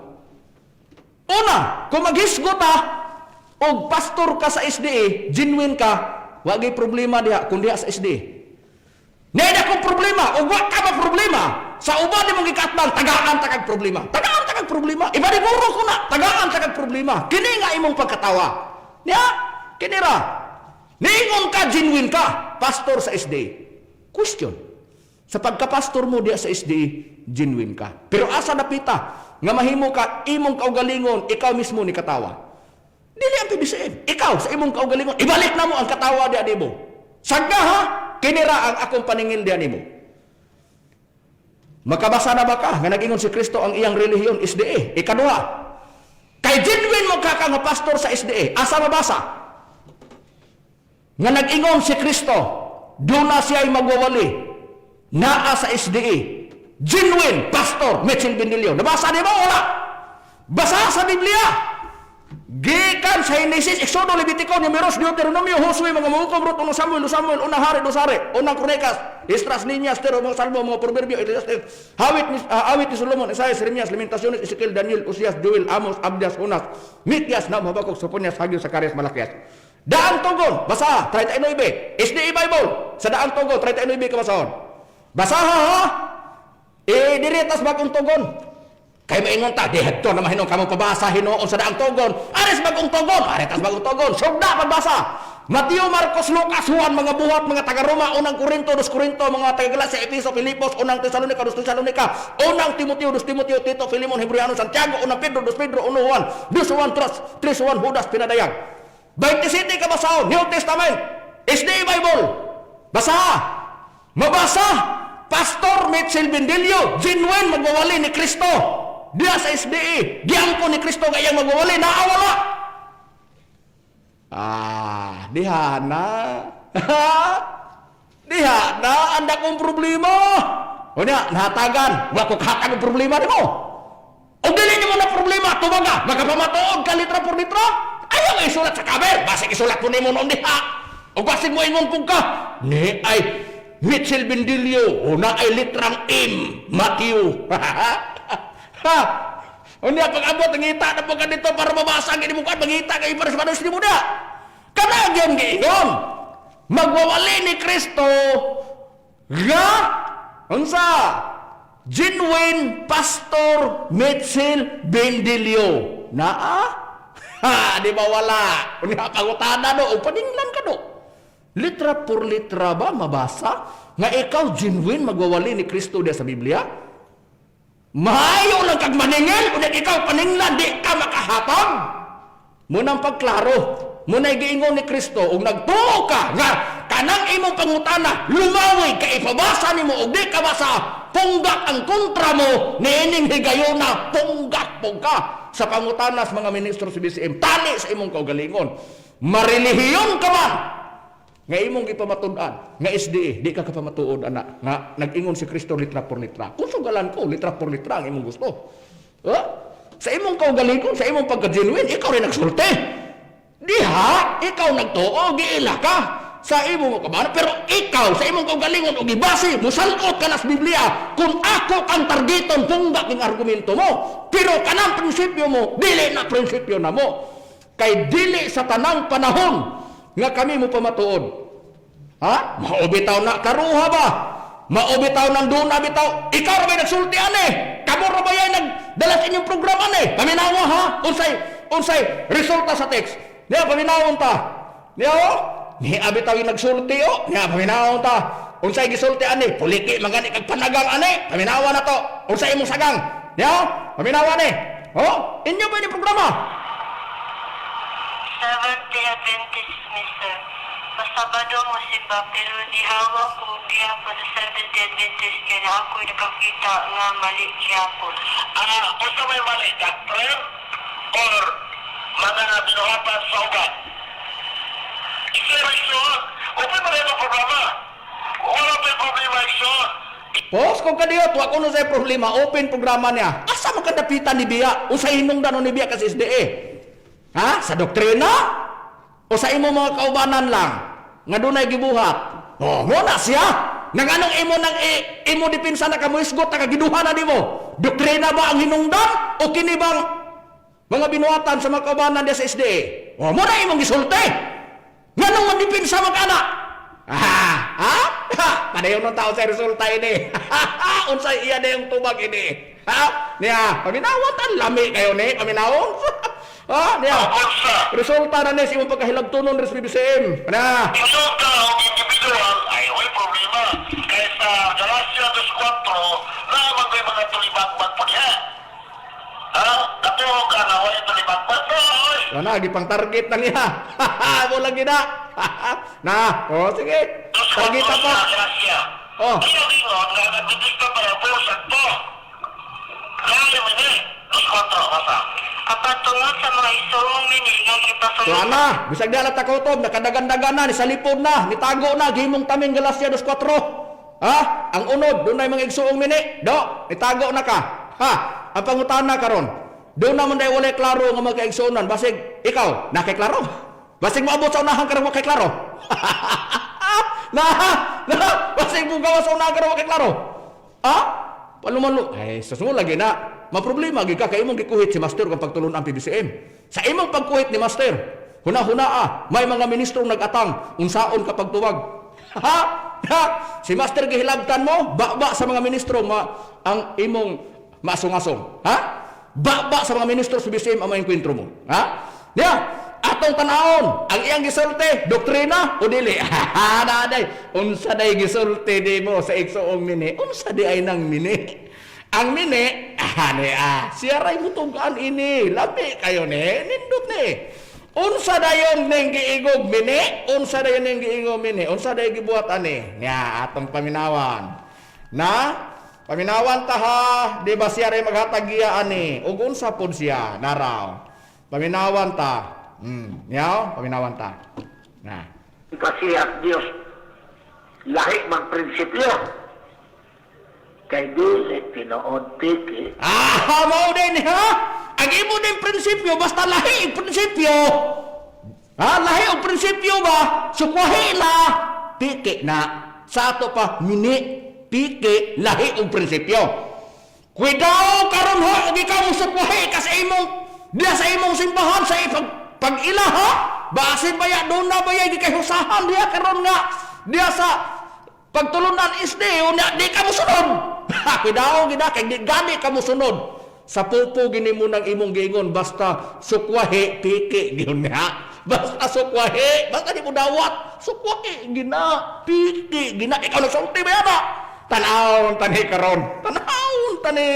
Una, kung maghisgot ha og pastor ka sa SDA, genuine ka, wa gay problema diha kun diha sa SDA. Neda kong problema, o wa ka ba problema? Sa uban di mong gikatbang, tagaan takag problema. Tagaan takag problema. Iba di guro ko na, tagaan takag problema. Kini nga imong pagkatawa. Niya, kini ra. Ningon ka, genuine ka, pastor sa SDA. Question. Sa pagka-pastor mo diya sa SDA, genuine ka. Pero asa napita, nga mahimo ka, imong kaugalingon, ikaw mismo ni katawa. Dili ang PBCM. Ikaw, sa imong kaugalingon, ibalik na mo ang katawa diya di mo. Sagda ha? Kinira ang akong paningil diyan nimo. Makabasa na ba ka nga nag-ingon si Kristo ang iyang relihiyon SDA? Ikaduha. Kay genuine mo ka nga pastor sa SDA, asa mabasa? Nga nag-ingon si Kristo, doon na siya ay magwawali. Naa sa SDA. Genuine pastor Mitchell Bendilio. Nabasa di ba? Wala. Basa sa Biblia. Gikan sa Genesis, Exodo, Levitico, Numeros, Deuteronomio, Josue, mga Muhukom, Rut, unang Samuel, unang Hari, Dosare, unang Kronikas, Estras, Niñas, Tero, mga Salmo, mga Proverbio, Awit ni Solomon, Isaias, Jeremias, Lamentaciones, Ezekiel, Daniel, Usias, Joel, Amos, Abdias, Unas, Mikias, Nahum, Habakuk, Soponias, Hagyo, Sakarias, Malakias. Daang Tugon, basa, 39, SDA Bible, sa Daang Tugon, 39 kabasahon. Basa ha? Diritas bagong Tugon. Kaya maingon ta, di hektor na mahinong kamong pabasa hinoon sa Daang Tugon. Ares bagong Tugon, aretas bagong Tugon. Sugda pagbasa. Mateo, Marcos, Lucas, Juan, mga buhat, mga taga-Roma, unang Korinto, 2 Korinto, mga taga-Galacia, Episo, Filipos, unang Tesalonica, 2 Tesalonica, unang Timoteo, 2 Timoteo, Tito, Filemon, Hebreano, Santiago, unang Pedro, 2 Pedro, 1 Juan, 2 Juan, 3 Juan, Judas, Pinadayag. 27 kabasahon, New Testament, SDA Bible. Basa. Mabasa. Pastor Mitchell Bendilio, genuine magwawali ni Kristo. Dia sa SDA, giangko ni Kristo gayang magwawali, naawala. Diha na. Diha na, anda kong problema. O niya, nahatagan, wala ko kahatag ang problema ni mo. O dili ni mo na problema, tumaga, magkapamatood ka litra por litra. Ayaw nga isulat sa kamer, basig isulat po ni mo noon diha. O basig mo ingon kong ka, ni ay Mitchell Bendilio, o na ay litrang M, Matthew. O niya, pag-abot, ngita na po ka dito para mabasa ang inimukan, mangita kayo para sa manos ni mo na. Kanagyan giingon, magwawali ni Kristo, nga, unsa, genuine Pastor Mitchell Bendilio. Di ba wala? O niya, pangutada do, o paninglan ka do. Litra por litra ba mabasa nga ikaw genuine magwawali ni Kristo dia sa Biblia? Mahayo lang kag maningil, ulit ikaw paninglan, di ka makahatag. Munang pagklaro, muna'y giingon ni Kristo, ug nagtuo ka, nga kanang imong pangutana, lumawi ka ipabasa nimo, ug di ka basa, punggak ang kontra mo, niining higayuna, punggak po ka sa pangutanas mga ministro sa BCM, tali sa imong kaugalingon. Marelihiyon ka man, nga imong ipamatud-an, nga SDA, di ka kapamatuod, anak, nga nag-ingon si Kristo litra por litra. Kung sugalan ko, litra por litra ang imong gusto. Sa imong kaugalingon, sa imong pagka-genuine, ikaw rin nagsulti. Diha, ikaw nagtuo, giila ka sa imo mo kabahan, pero ikaw sa imong kaugalingon og ibase musalot ka nas Biblia kung ako kang targeton punggak king argumento mo, pero kanang prinsipyo mo dili na prinsipyo na mo, kay dili sa tanang panahon nga kami mo pamatuod. Maubitaw na karuha ba, maubitaw ng duna bitaw, ikaw ra ba nagsulti ani, kamo ra ba yan nagdala sa inyong programa ni, paminawa ha, unsay resulta sa text niya, paminawon ta niya ni abitaw yung nagsulti niya, paminawon ta. Unsay gisulti ani, puliki magani kag panagang ani, paminawa na to. Unsay imong sagang niya, paminawa ni. Inyo ba ni programa? Seventh-day Adventist, mister. Masabado mo simba, pero di hawak ko gihapon sa Seventh-day Adventist kaya ako'y nakakita nga mali gihapon. Unsa may mali, doctrine or mga binuhatan sa ugat? Isolation. Open mo rin ang programa. Wala pa yung problema, Ison. Pos, kung kadiyot, wako no say problema, open programa niya. Asa makadapitan ni Biya? O sa hinungdan ni Biya kasi SDA? Sa doktrina? O sa imo mga kaubanan lang? Nga doon ay gibuhat? Mo na siya. Nang anong imo dipinsa na kamuisgot na kagiduhan na di mo? Doktrina ba ang hinungdan? O kinibang mga binuhatan sa mga kaubanan niya sa SDA? Mo na imong gisulti. Nga nung mandipinsa mag-anak? Padayon ng tao sa resulta ini. Unsay iya na yung tubag ini. Niya, paminawon tan lami kayo ni, paminawon. Niya, resulta na ni, simong pagkahilagtunon res BBCM. Resulta ang individual ay may problema. Kaysa Galacia 2:4, naman may mga tulibag-bag po niya. Katulog ka na, may tulibag-bag po. Gipang target na niya. Mo lagi na. Sige. Target pa. Ayaw ingon nga nagdidista pa yung pusat po. Kaya mo ni, 2:4, masa. Kapatungod sa mga isuong mini nga gipasulong. Bisag di alat takotob, nakadagan-dagan na, ni salipod na, ni tago na, gihimong taming Galacia 2:4. Ang unod, doon na yung mga igsuong mini. Ni tago na ka. Ang pangutana karon. Doon naman dahil wala klaro nga magkaigsunan. Basig, ikaw, nakiklaro? Basig maabot sa unahan ka rin makiklaro? Basig mo gawa sa unahan ka rin makiklaro? Palumalo. Susunod lagi na. Maproblema, gika kay imong gikuhit si Master kung pagtulon ang PBCM. Sa imong pagkuhit ni Master, huna-huna may mga ministrong nag-atang, unsaon kapag tuwag. Si Master gihilabtan mo, ba sa mga ministro ang imong masong-asong. Ba sa mga ministro sa BCM ang mga enkwentro mo. Atong tanaon, ang iyang gisulti, doktrina o dili? Naday, unsa day gisulti di mo sa igsuong mini? Unsa di ay nang mini? Ang mini, siya ray mutugan ini. Labi kayo ni, nindot ni. Unsa dayon ning giigog mini? Unsa dayon ning giingog mini? Unsa day gibuhat ani? Nya atong paminawan. Paminawan ta ha, di ba siya ray maghatag iya ani? Ug unsa pod siya naraw? Paminawan ta. Paminawan ta. Kasi at Diyos, lahi mang prinsipyo. Kay dili tinood tiki. Mao din ha? Ang imo din prinsipyo, basta lahi ang prinsipyo. Lahi ang prinsipyo ba? Sukwahi na. Tiki na. Sa ato pa, mini. Piki, lahi og prinsipyo. Kuidaw karon ho, ikaw mo sukwahi kasi diya sa imong simbahan sa pag-ila ha. Basin baya doon na baya di kay husahan diya karon nga. Diya sa pagtulunan isde unya di ka mo sunod. Kuidaw gina kay di gani ka mo sunod. Sa pupo gini mo nang imong giingon basta sukwahi piki gyud na. Basta sukwahi, basta di mo dawat. Sukwahi gina, piki gina ikaw nagsulti ba ba? Tanawon tani karon. Tanawon tani.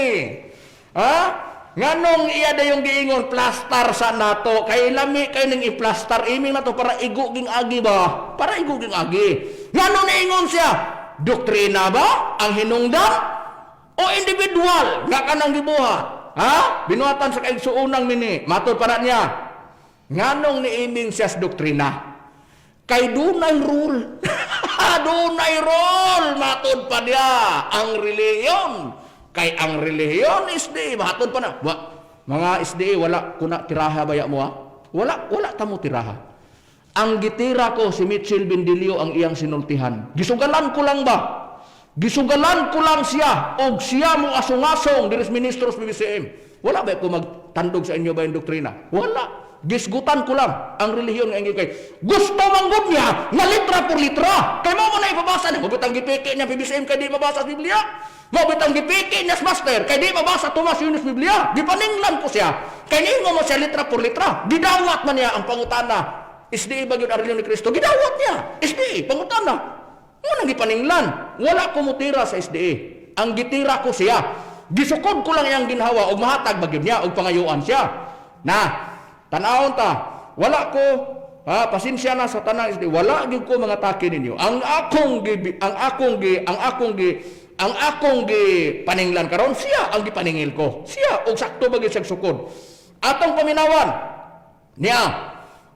Nganong iya dayong giingon plaster sa nato kay lami kay ning i-plaster iming nato para iguging agi ba? Para iguging agi. Nganong niingon siya? Doktrina ba ang hinungdan? o individual nga kanang gibuhat. Ha? Binuhatan sa kaigsuunang mini. Matod para niya. Nganong niiming siya sa doktrina? Kay dunay rule. Dunay rule. Matod pa niya. Ang reliyon. Kay ang reliyon SDA. Matod pa na. Mga SDA, wala kuna tiraha baya mo ha? Wala tamo tiraha. Ang gitira ko si Mitchell Bendilio ang iyang sinultihan. Gisugalan ko lang ba? Gisugalan ko lang siya o siya mo asong-asong diris ministros BBCM. Wala ba ko magtandog sa inyo ba yung doktrina? Wala. Gisgutan ko lang ang relihiyon nga kay gusto manggod niya na litra por litra. Kay mo na ipabasa niya. Mabitang gipiki niya BBCM kay di mabasa sa Biblia. Mabitang gipiki niya sa master kay di mabasa Tomas Yunus Biblia. Gipaninglan ko siya. Kay ningo mo siya litra por litra. Gidawat man niya ang pangutana. SDA bagyod ang relihiyon ni Kristo. Gidawat niya. SDA pangutana. Nang gipaninglan, wala ko mutira sa SDA. Ang gitira ko siya. Gisukod ko lang iyang ginhawa o mahatag bagyod niya o pangayuan siya. Na, tanawon ta, wala ko, pasensya na sa tanang SDA, wala gyud ko mga take ninyo. Ang akong gi paninglan karon siya ang gipaningil ko. Siya og sakto bagyod sa sukod. Atong paminawan niya,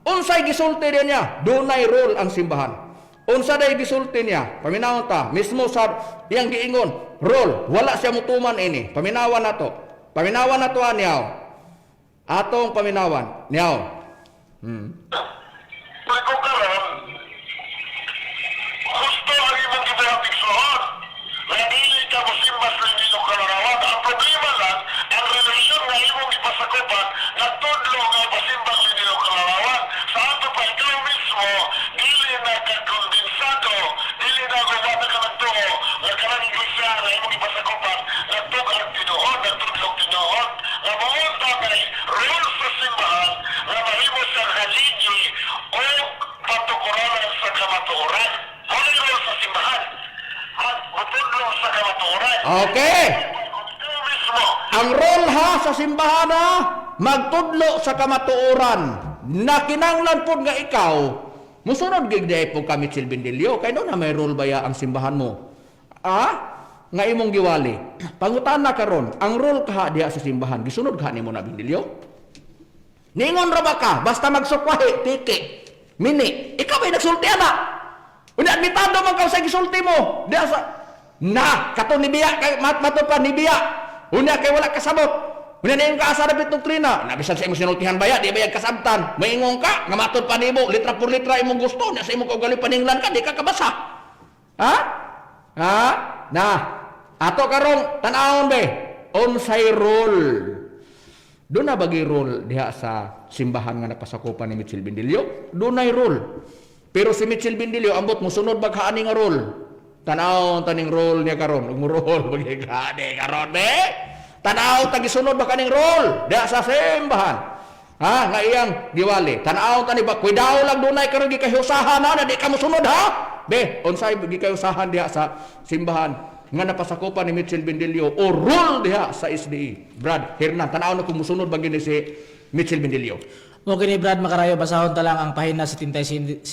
unsay gisulti niya, dunay role ang simbahan. Unsa day gisulti niya, paminawan ta, mismo sa iyang giingon, role, wala siya mutuman ini. Paminawan nato niyaw. Atong paminawan niyaw. Pagko karon, gusto ang imong gibuhatig suhon. Dili ka mosimba sa inyong kalarawan. Ang problema lang, ang relihiyon nga imong ipasakupan, nagtudlo nga pasimbang inyong kalarawan. Sa ato pa ikaw mismo, dili na kakonbinsado, dili na gumata ka nagtuo, nagkarang iglesia na imong ipasakupan, nagtug ang tinuod, nagtudlong tinuod, nga mga tagay, rule sa simbahan, nga mahimo sa haligi o patukuran sa kamatuoran. Ano yung rule sa simbahan? Magtudlong sa kamatuoran. Okay. Ikaw mismo, Ang role ha sa simbahan ha, magtudlo sa kamatuoran. Na kinanglan po nga ikaw, musunod gigday po kami Mitchell Bendilio, kay doon na may role baya ang simbahan mo. Nga imong giwali. Pangutan na karon, ang role ka diha sa simbahan, gisunod ka nimo na Bendilio? Ningon ra ba ka, basta magsukwahi, tiki, mini, ikaw ay nagsulti na. Una, admitado man ka sa gisulti mo. Diha sa, kato ni Biya, mato pa ni Biya. Una, kay wala kasabot. Una na yung kaasarap itong doktrina. Nabisan sa imong sinultihan baya, di bayag kasabtan. Maingong ka, nga matod pa nimo, litra por litra imong gusto, na sa imong kaugali paninglan ka, di ka kabasa. Na, ato karong tanawon be, unsay role. Doon na bagi role diha sa simbahan nga napasakupan ni Mitchell Bendilio? Doon na role. Pero si Mitchell Bendilio, ambot mo sunod baghaani nga role. Tanaw taning role niya karon, ug mo role bagi karon be. Tanaw tagi sunod ba kaning role diha sa simbahan. Nga iyang giwali. Tanaw tani ba kuidaw lang dunay karon gikahiusahan na di ka mo sunod ha? Be, unsay gikahiusahan diha sa simbahan nga napasakupan ni Mitchell Bendilio o rule diha sa SDA. Brad Hernan, tanaw na kung musunod ba gini si Mitchell Bendilio. Mo kini Brad Makarayo, basahon ta lang ang pahina 77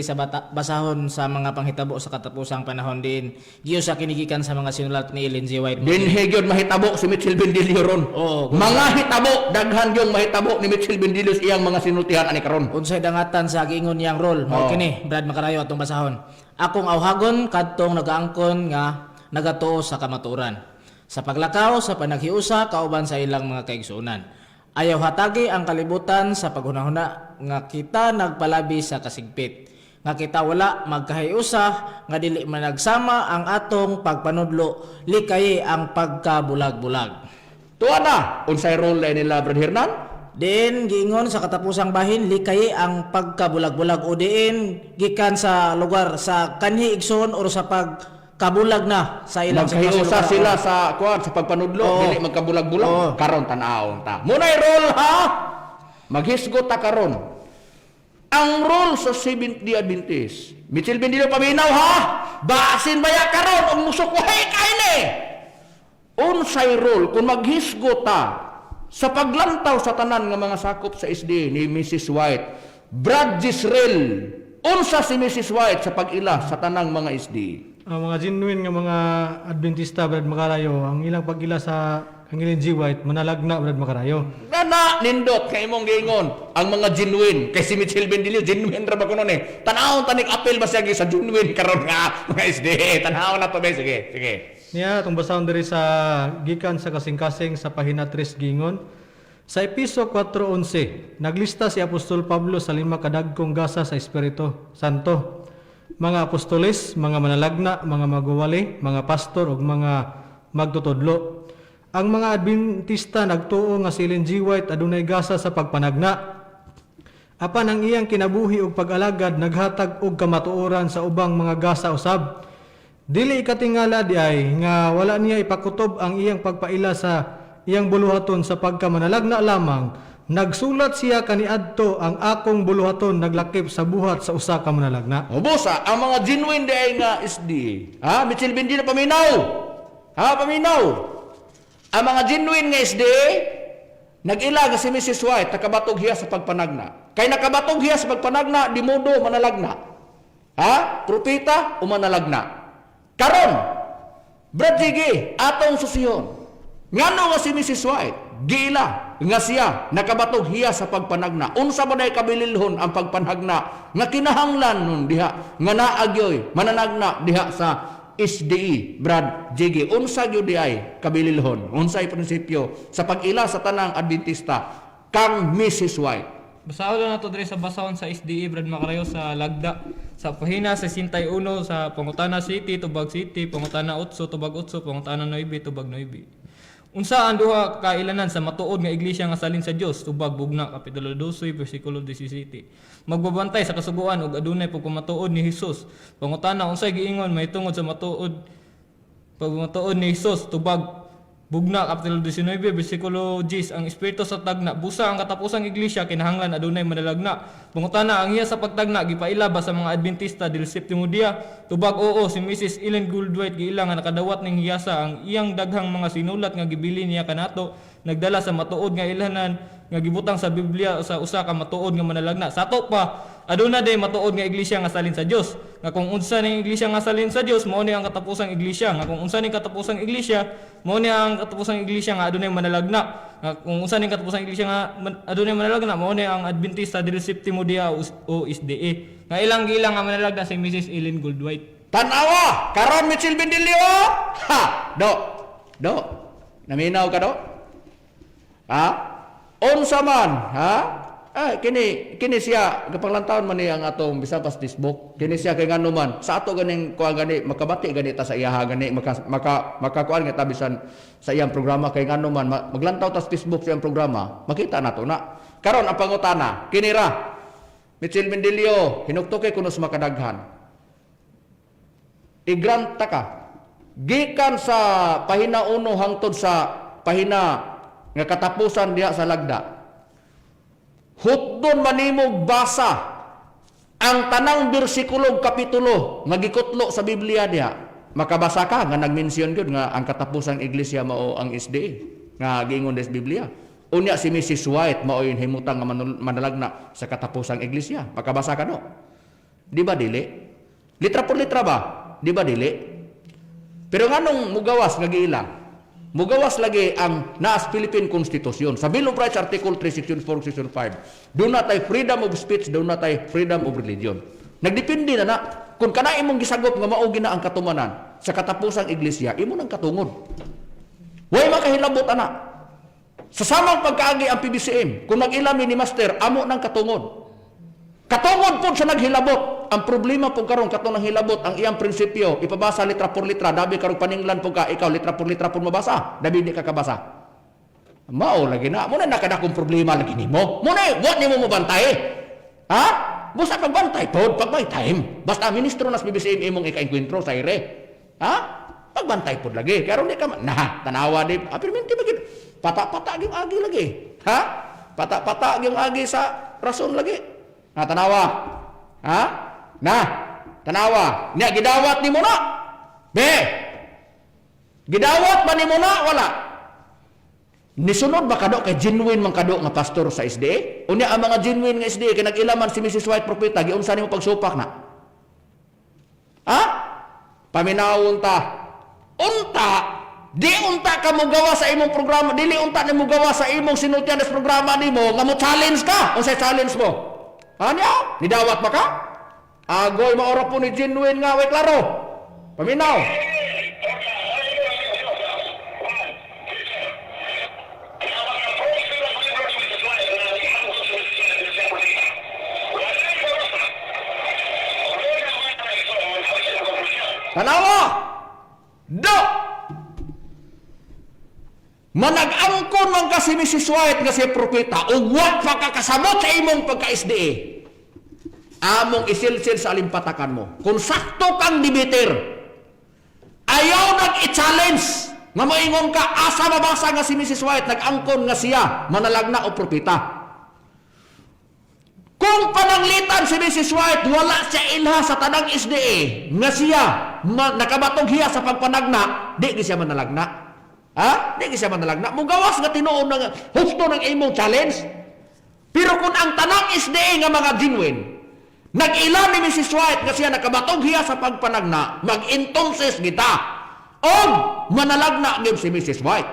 sa basahon sa mga panghitabo sa katapusang panahon din. Giyo sa kinigikan sa mga sinulat ni Ellen G. White. Dinhi gyud mahitabo si Mitchell Bendilio ron. Mga hitabo daghan gyud mahitabo ni Mitchell Bendilio sa iyang mga sinultihan ani karon. Unsay dangatan sa giingon niyang role, mo kini Brad Makarayo atong basahon. Akong awhagon kadtong nagaangkon nga nagatuo sa kamatuoran. Sa paglakaw sa panaghiusa kauban sa ilang mga kaigsuonan. Ayaw hatagi ang kalibutan sa paghunahuna nga kita nagpalabi sa kasigpit. Nga kita wala magkahiusa nga dili man nagsama ang atong pagpanudlo likay ang pagkabulag-bulag. Tuwa na, unsay role nila Brad Hernan? Diin giingon sa katapusang bahin likay ang pagkabulag-bulag o diin gikan sa lugar sa kanhi igsoon or sa pagkabulag na sa ilang magkahiusa sila sa kuan sa pagpanudlo, dili magkabulag-bulag. Karon tan-awon ta. Munay role ha. Maghisgot ta karon. Ang role sa Seventh-day Adventist. Mitchell Bendilio paminaw ha. Basin baya karon og musukwahi kay ni. Unsay role kung maghisgot ta sa paglantaw sa tanan nga mga sakop sa SD ni Mrs. White, Brad Gisrel, unsa si Mrs. White sa pag-ila sa tanang mga SD? ang mga genuine nga mga Adventista Brad Makarayo, ang ilang pag-ila sa Angilin G. White, manalagna Brad Makarayo. Nana, nindot, kay imong giingon, ang mga genuine, kay si Mitchell Bendilio, genuine ra ba kuno ni? Tanawon tanig apel ba siya sa genuine karon nga, mga SDA, tanawon na to ba, sige. Niya, itong basahon diri sa gikan sa kasing-kasing sa pahina 3 gingon. Sa Episo 4:11, naglista si Apostol Pablo sa 5 kadagkong gasa sa Espiritu Santo. Mga apostoles, mga manalagna, mga magwawali, mga pastor ug mga magtutudlo. Ang mga Adventista nagtuo nga si Ellen G. White adunay gasa sa pagpanagna. Apan ang iyang kinabuhi ug pag-alagad naghatag og kamatuoran sa ubang mga gasa usab. Dili ikatingala di ay nga wala niya ipakutob ang iyang pagpaila sa iyang buluhaton sa pagkamanalagna lamang. Nagsulat siya kaniadto ang akong buluhaton naglakip sa buhat sa usa ka manalagna. Ubusa, ang mga genuine di ay nga SDA. Ha? Mitchell Bendilio paminaw. Ha? Paminaw. Ang mga genuine nga SDA, nag-ila nga si Mrs. White, nakabatog hiya sa pagpanagna. Kay nakabatog hiya sa pagpanagna, di modo manalagna. Ha? Propeta o manalagna. Karon, Brad Jiggy, atong susiyon. Ngano nga si Mrs. White, giila nga siya nakabatog hiya sa pagpanagna. Unsa ba day kabililhon ang pagpanagna nga kinahanglan nun diha nga naagyoy mananagna diha sa SDE, Brad Jiggy. Unsa gyud di ay kabililhon? Unsay prinsipyo sa pag-ila sa tanang Adventista kang Mrs. White? Basahon na to diri sa basahon sa SDE Brad Makarayo sa Lagda sa pahina 61 sa Pangutana City tubag City, Pangutana 8 tubag 8, Pangutana 9 tubag 9. Unsa ang duha ka kailanan sa matuod nga iglesia nga salin sa Dios tubag Bugna kapitulo 12 bersikulo 17. Magbabantay sa kasuguan ug adunay pagpamatuod ni Hesus. Pangutana unsay giingon mahitungod sa pagmatuod ni Hesus tubag Bugna kapitulo 19 bersikulo 10. Ang espiritu sa tagna busa ang katapusang iglesia kinahanglan adunay manalagna. Pangutana ang iya sa pagtagna gipaila ba sa mga Adventista del Séptimo Dia tubag oo si Mrs. Ellen Goldwhite giila nga nakadawat ning hiyasa ang iyang daghang mga sinulat nga gibili niya kanato nagdala sa matuod nga ilhanan nga gibutang sa Biblia sa usa ka matuod nga manalagna. Sato pa aduna day matuod nga iglesia nga salin sa Dios. Nga kung unsa ning iglesia nga salin sa Dios mao ni ang katapusang iglesia. Nga kung unsa ning katapusang iglesia mao ni ang katapusang iglesia nga adunay manalagna. Nga kung unsa ning katapusang iglesia nga adunay manalagna mao ni ang Adventista del Séptimo Dia o SDA. Nga ilang nga manalagna si Mrs. Ellen Goldwhite. Tanawa, karon Mitchell Bendilio. Ha, do. Naminaw ka do? Ha? Unsa man, ha? Kini siya kapanglantaon man ni ang atong bisapas Facebook. Kini siya kay ngano man sa ato ganing kuan gani makabati gani ta sa iyaha gani makakuan nga tabisan sa iyang programa kay ngano man maglantaw ta sa Facebook sa iyang programa makita nato na. Karon ang pangutana kini ra Mitchell Bendilio hinuktoke kuno sa makadaghan. Igranta ka gikan sa pahina 1 hangtod sa pahina nga katapusan diha sa Lagda. Hutdon manimog basa ang tanang bersikulo kapitulo nga gikutlo sa Biblia diha. Makabasa ka nga nagmensyon gyud nga ang katapusang iglesia mao ang SDA nga giingon sa Biblia. Unya si Mrs. White mao yung himutang nga manalagna sa katapusang iglesia. Makabasa ka no? Di ba dili? Litra por litra ba? Di ba dili? Pero nganong mugawas nga giila? Mugawas lagi ang naas Philippine Constitution. Sa Bill of Rights, Article 3, Section 4, Section 5. Doon na tayo freedom of speech, doon na tayo freedom of religion. Nagdepende na kung kana imong gisagop nga maugi na ang katumanan sa katapusang iglesia, imo nang katungod. Way makahilabot ana. Sa samang pagkaagi ang PBCM, kung nag-ilami ni Master, amo nang katungod. Katungod po sa naghilabot. Ang problema po karon katong naghilabot ang iyang prinsipyo ipabasa litra por litra dabi karong paninglan po ka ikaw litra por mabasa dabi di ka kabasa. Mao lagi na mo na nakadakong problema lagi nimo. Mo na wa nimo mabantay. Ha? Busa pagbantay pod pag may time. Basta ministro nas BBCM imong ika-enkwentro sa ire. Ha? Pagbantay pod lagi. Karon di ka nah tanawa di apirmente bagid. Pata-pata gyud agi lagi. Ha? Pata-pata gyud agi sa rason lagi. Na tanawa. Ha? Nah, tanawa. Nya gidawat ni mo na. Be. Gidawat ba ni mo na wala? Nisunod ba kado kay genuine man kado nga pastor sa SDA? Unya ang mga genuine nga SDA kay nag-ilaman si Mrs. White propeta giunsa nimo pagsupak na? Ha? Paminawon ta. Unta, di unta ka mo gawa sa imong programa, dili unta nimo gawa sa imong sinultihan sa programa nimo nga mo challenge ka. Unsay challenge mo? Ano? Nidawat ba ka? Agoy maora po ni genuine nga way klaro. Paminaw. Tanawa! Do! Manag-angkon man ka si Mrs. White nga si propeta ug wa pa kakasabot sa imong pagka-SDA. Among isilsil sa alimpatakan mo. Kung sakto kang debater, ayaw nag-i-challenge nga maingon ka asa mabasa nga si Mrs. White nag-angkon nga siya manalagna o propeta. Kung pananglitan si Mrs. White, wala siya ilha sa tanang SDA nga siya nakabatog hiya sa pagpanagna, di siya manalagna. Ha? Di siya manalagna. Mugawas nga tinuod ng husto ng imong challenge. Pero kung ang tanang SDA nga mga genuine, nag-ila ni Mrs. White nga siya nakabatog hiya sa pagpanagna, mag-entonces kita o manalagna gyud si Mrs. White.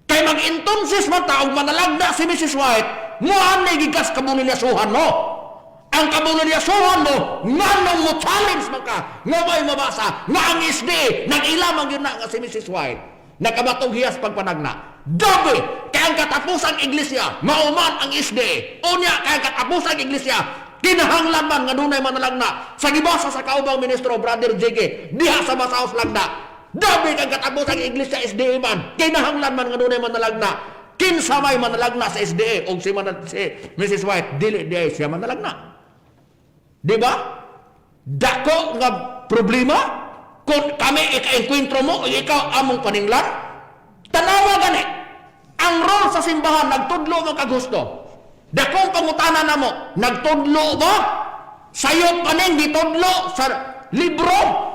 Kay mag-entonces man ta og manalagna si Mrs. White, muhan na gigas kabunilyasuhan mo. Ang kabunilyasuhan mo, nganong mo challenge man ka, nga may mabasa, nga ang SDA, nag-ilamang yun na nga si Mrs. White, nakabatong hiyas pagpanagna. Dabi, kaya ang katapusang iglesia, mauman ang SDA. Unya, kaya ang katapusang iglesia, kinahanglan man nga dunay manalagna. Sa gibasa sa kaubang ministro, Brother JG, diha sa Basaos Lagda. Dabi, kaya ang katapusang iglesia SDA man, kinahanglan man nga dunay manalagna. Kinsa may manalagna sa SDA o si Mrs. White, dili siya manalagna. Di ba? Dako nga problema kung kami ika-enkwentro mo o ikaw among paninglan. Tanawa gani. Ang role sa simbahan, nagtudlo mo kagusto. Dakong pangutana na mo, nagtudlo ba? Sayot paning ditudlo sa libro.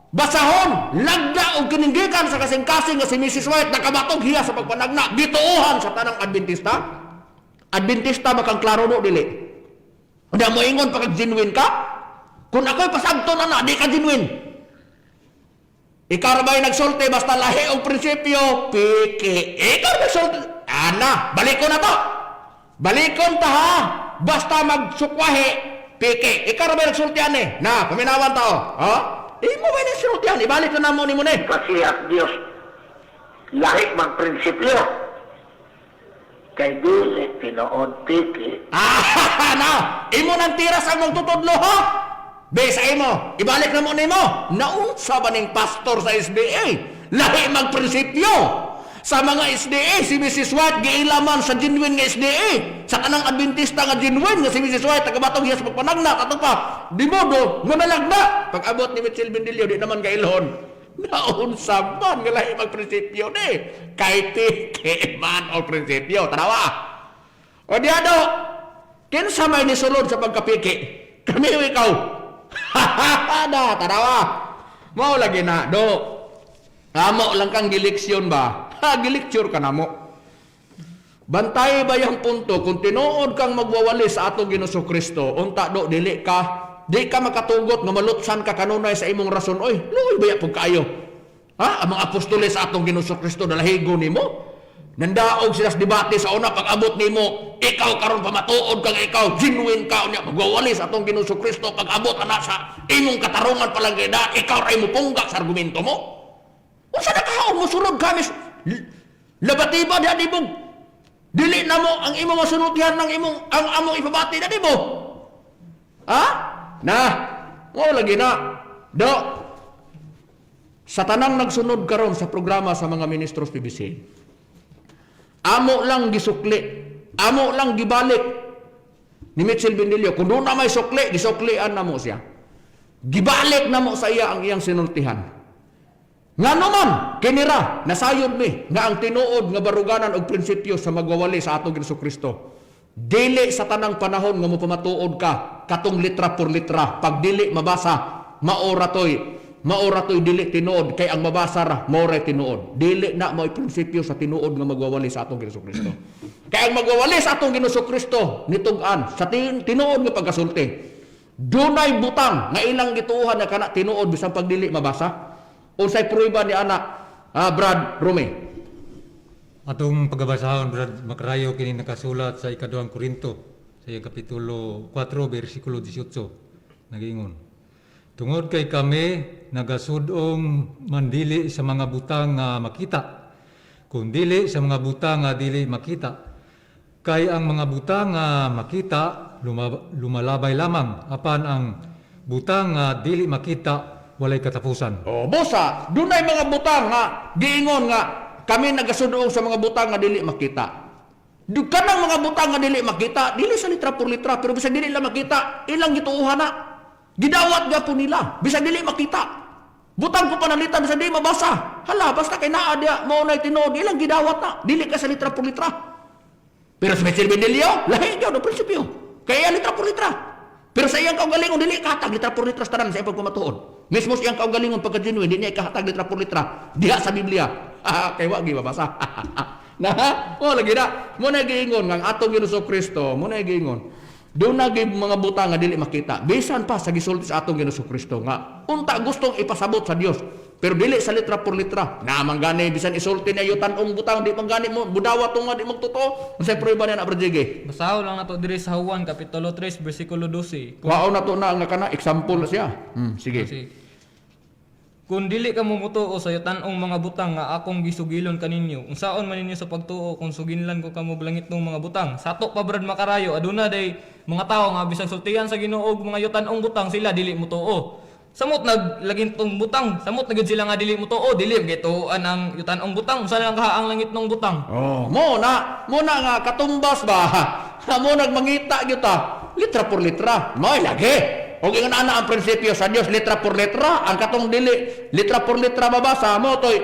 Basahon, lagda o kininggikan sa kasing-kasing nga si Mrs. White nakabatog hiya sa pagpanagna, gituuhan sa tanang Adventista. Adventista makang klaro no dili. Hindi mo ingon pag genuine ka? Kung ako'y pasagto na di ka genuine. Ikaw na ba'y nagsulti basta lahi o prinsipyo? Piki. Ikaw nagsulti. Ana, balikon na to. Balikon ta ha. Basta magsukwahi. Piki. Ikaw na ba'y nagsultian eh? Na, paminawan tao. Ha? Mo ba nagsultian? Ibalik na mo ni mo ni. Kasi at Diyos, lahi mang prinsipyo. Kay dili tinood piki. Na! Imo nang tiras ang magtutudlo ha? Besa imo, ibalik na mo nimo. Naunsa ba ning pastor sa SDA? Lahi magprinsipyo. Sa mga SDA, si Mrs. White giilaman sa genuine nga SDA. Sa kanang Adventista nga genuine nga si Mrs. White tagabatong hiya sa pagpanagna, tato pa. Di mo do, manalagna. Pag abot ni Mitchell Bendilio, di naman kailhon. Naunsa man nga lahi magprinsipyo ni. Kay piki man o prinsipyo. Tanawa. O diado, kinsa may nisulod sa pagkapiki? Kami o ikaw. Da, tanawa. Mao lagi na, do. Amo lang kang gileksyon ba? Gilecture ka na mo. Bantay ba yung punto kung tinuod kang magwawali sa atong Ginoong Kristo, unta do dili ka makatugot nga malutsan ka kanunay sa imong rason. Oy, luoy baya pug kaayo. Ha? Ang mga apostoles sa atong Ginoong Kristo dalahigo nimo. Nandaog sila sa debate sa una pag-abot nimo, ikaw karon pamatuod kang ikaw genuine ka unya magwawali sa atong Ginoong Kristo pag-abot ana sa imong katarungan palangga ikaw ray mo punggak sa argumento mo. Unsa na kaon mo sulod kami labatiba di mo dili na mo ang imong masunutihan ng imong ang among ipabati na di mo. Ha? Na, mo lagi na. Do. Sa tanang nagsunod karon sa programa sa mga ministros PBC. Amo lang gisukli, amo lang gibalik ni Mitchell Bendilio. Kung doon na may sukli, gisuklian na mo siya. Gibalik na mo sa iya ang iyang sinultihan. Nga naman, kinira, nasayod mi, nga ang tinuod nga baruganan og prinsipyo sa magwawali sa atong Ginoong Kristo. Dili sa tanang panahon nga mo pamatuod ka, katong litra por litra, pag dili mabasa, maoratoy dili tinuod, kay ang mabasa ra, more tinuod. Dili na mo'y prinsipyo sa tinuod nga magwawali sa atong Ginoong Kristo. Kay ang magwawali sa atong Ginoong Kristo, nitug-an, sa tinuod nga pagkasulti, dunay butang nga ilang gituuhan na kana tinuod bisan pagdili mabasa. Unsay prueba ni anak Brad Rome? Atong pagbabasahon, Brad Macarayo, kini nakasulat sa ikaduhang Korinto, sa iyang kapitulo 4, versikulo 18, nagingon. Tungod kay kami, nagasudong mandili sa mga butang nga makita, kung dili sa mga butang nga dili makita. Kay ang mga butang nga makita, lumalabay lamang, apan ang butang nga dili makita, walay katapusan. Bosa, dunay mga butang nga giingon nga kami nagasudoong sa mga butang nga dili makita. Kanang mga butang nga dili makita, dili sa litra por litra, pero bisag dili lang makita, ilang gituuhan na. Gidawat gyapon nila, bisag dili makita. Butang ko panalitan bisag dili mabasa. Hala, basta kay naa dia mao nay tinuod, ilang gidawat na, dili ka sa litra por litra. Pero sa Mitchell Bendelio, lahi gyud ang prinsipyo. Kaya litra por litra. Pero sa iyang kaugalingon dili kahatag litra por litra tanan sa iyang pagpamatuod. Mismo sa iyang kaugalingon pagka genuine, di niya ikahatag litra por litra diha sa Biblia. Kay wa gi mabasa. Na, lagi na. Mo na giingon nga ang atong Ginoong Kristo, mo na giingon. Doon na mga butang nga dili makita. Bisan pa sa gisulti sa atong Ginoong Kristo nga unta gustong ipasabot sa Dios. Pero dili sa litra por litra. Na manggani bisan isulti niya yung tanong butang di manggani mo budawa to nga di magtotoo. Unsay prueba niya na Brajige? Basaho lang nato diri sa Juan kapitulo 3 bersikulo 12. Kuhaon na to na nga kana example siya. Sige. Kasi kung dili ka mumutuo sa yutan-ong mga butang nga akong gisugilon kaninyo, unsaon man ninyo sa pagtuo kung suginlan ko kamo blangit ng mga butang? Sato pa Brad Macarayo, aduna day mga tao nga bisag sultihan sa Ginoo og mga yutan-ong butang sila dili mutuo. Samot naglagintong butang, samot nagud sila nga dili mutuo, dili gituan ang yutan-ong butang, unsa lang kahaang langit ng butang? Mo na nga katumbas ba? Mo nagmangita gyud ta. Litra por litra. May lagi. Og ingon ana ang prinsipyo sa Dios litra por litra, ang katong dili litra por litra mabasa mo toy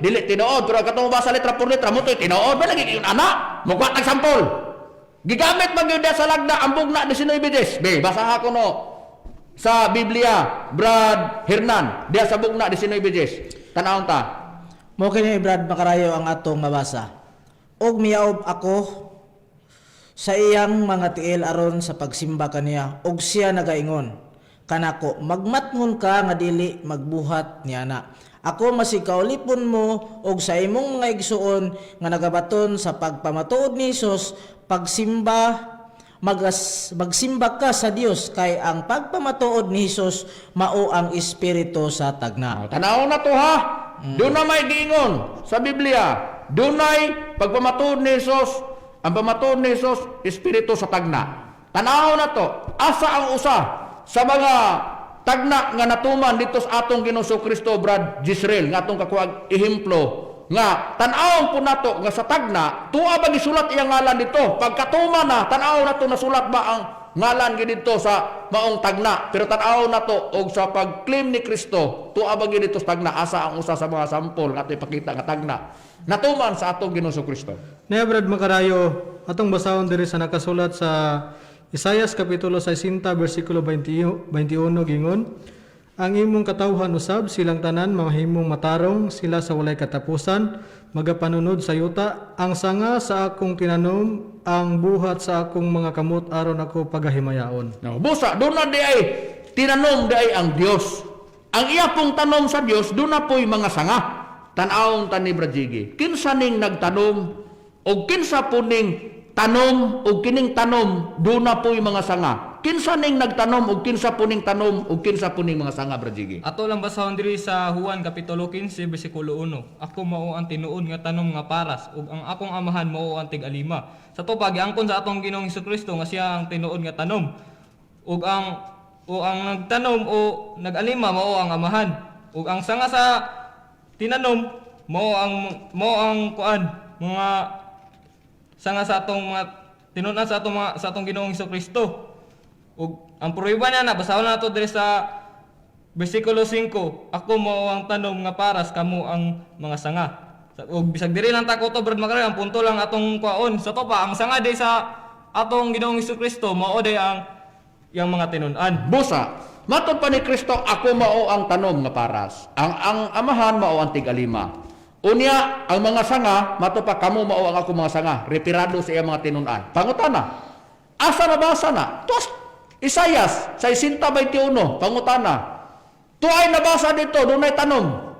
dili tinuod, pero ang katong mabasa litra por litra mo toy tinuod ba lagi yun ana? Mugwat ng sampol. Gigamit man gyud sa lagda ang bugna 19 beses. Basaha ko no sa Biblia, Brad Hernan, diya sa bugna 19 beses. Tanawon ta. Mo kini Brad Macarayo ang atong mabasa. Og miyaob ako sa iyang mga tiil aron sa pagsimba kaniya, og siya nagaingon kanako, magmatngon ka nga dili magbuhat niya na. Ako masikaulipon mo og sa imong mga igsuon nga nagabaton sa pagpamatuod ni Hesus, magsimba ka sa Dios kay ang pagpamatuod ni Hesus mao ang espiritu sa tagna. Tanawon na to ha. Doon na may giingon sa Biblia. Dunay pagpamatuod ni Hesus. Ang pamatuod ni Hesus, espiritu sa tagna. Tanaw na to, asa ang usa sa mga tagna nga natuman dito sa atong Ginoong Kristo, Brad Gisrael, nga atong kakuag ehemplo, nga tanawon po nato nga sa tagna, tuwa ba gisulat iyang ngalan dito? Pagkatuman na, tanaw na to nasulat ba ang ngalan dito sa maong tagna? Pero tanaw na to, og sa pag-claim ni Kristo, tuwa ba dito sa tagna, asa ang usa sa mga sampol nga ito'y pakita nga tagna natuman sa atong Ginoong Kristo. Na Brad Macarayo, atong basahon diri sa nakasulat sa Isaias kapitulo 60 bersikulo 21 gingon, ang imong katawhan usab silang tanan mahimong matarong, sila sa walay katapusan, magapanunod sa yuta, ang sanga sa akong tinanom, ang buhat sa akong mga kamot aron ako pagahimayaon. No, busa doon na di ay tinanom di ay ang Dios. Ang iya pong tanom sa Dios, doon na po'y mga sanga. Tanawon ta ni Brajigi, kinsa ning nagtanom o kinsa po ning tanom o kining tanom do na po'y mga sanga. Kinsa ning nagtanom o kinsa po ning tanom o kinsa po ning mga sanga, Brajigi. Ato lang basahon diri sa Juan kapitulo 15 bersikulo 1. Ako mao ang tinuod nga tanom nga paras ug ang akong amahan mao ang tig-alima. Sa to pagiangkon sa atong Ginoong Kristo nga siya ang tinuod nga tanom. Ug ang nagtanom o nag-alima mao ang amahan. Ug ang sanga sa tinanom mo ang kuan mga sanga sa atong mga tinunan sa atong Ginoong Kristo. Ug ang prueba niya na basahon nato diri sa bersikulo 5, ako mo ang tanom nga paras kamo ang mga sanga. Ug bisag diri lang ta ko to Brad Macarayo, ang punto lang atong kuon sa to pa ang sanga day sa atong Ginoong Kristo mao day ang yang mga tinunan. Busa, matod pa ni Kristo, ako mao ang tanom nga paras. Ang amahan mao ang tig-alima. Unya, ang mga sanga, matod pa kamo mao ang ako mga sanga. Retirado sa iyang mga tinunan. Pangutana, Asa nabasa na? Tos, Isayas, 60:21, pangutana. Tuay nabasa dito, dunay tanom.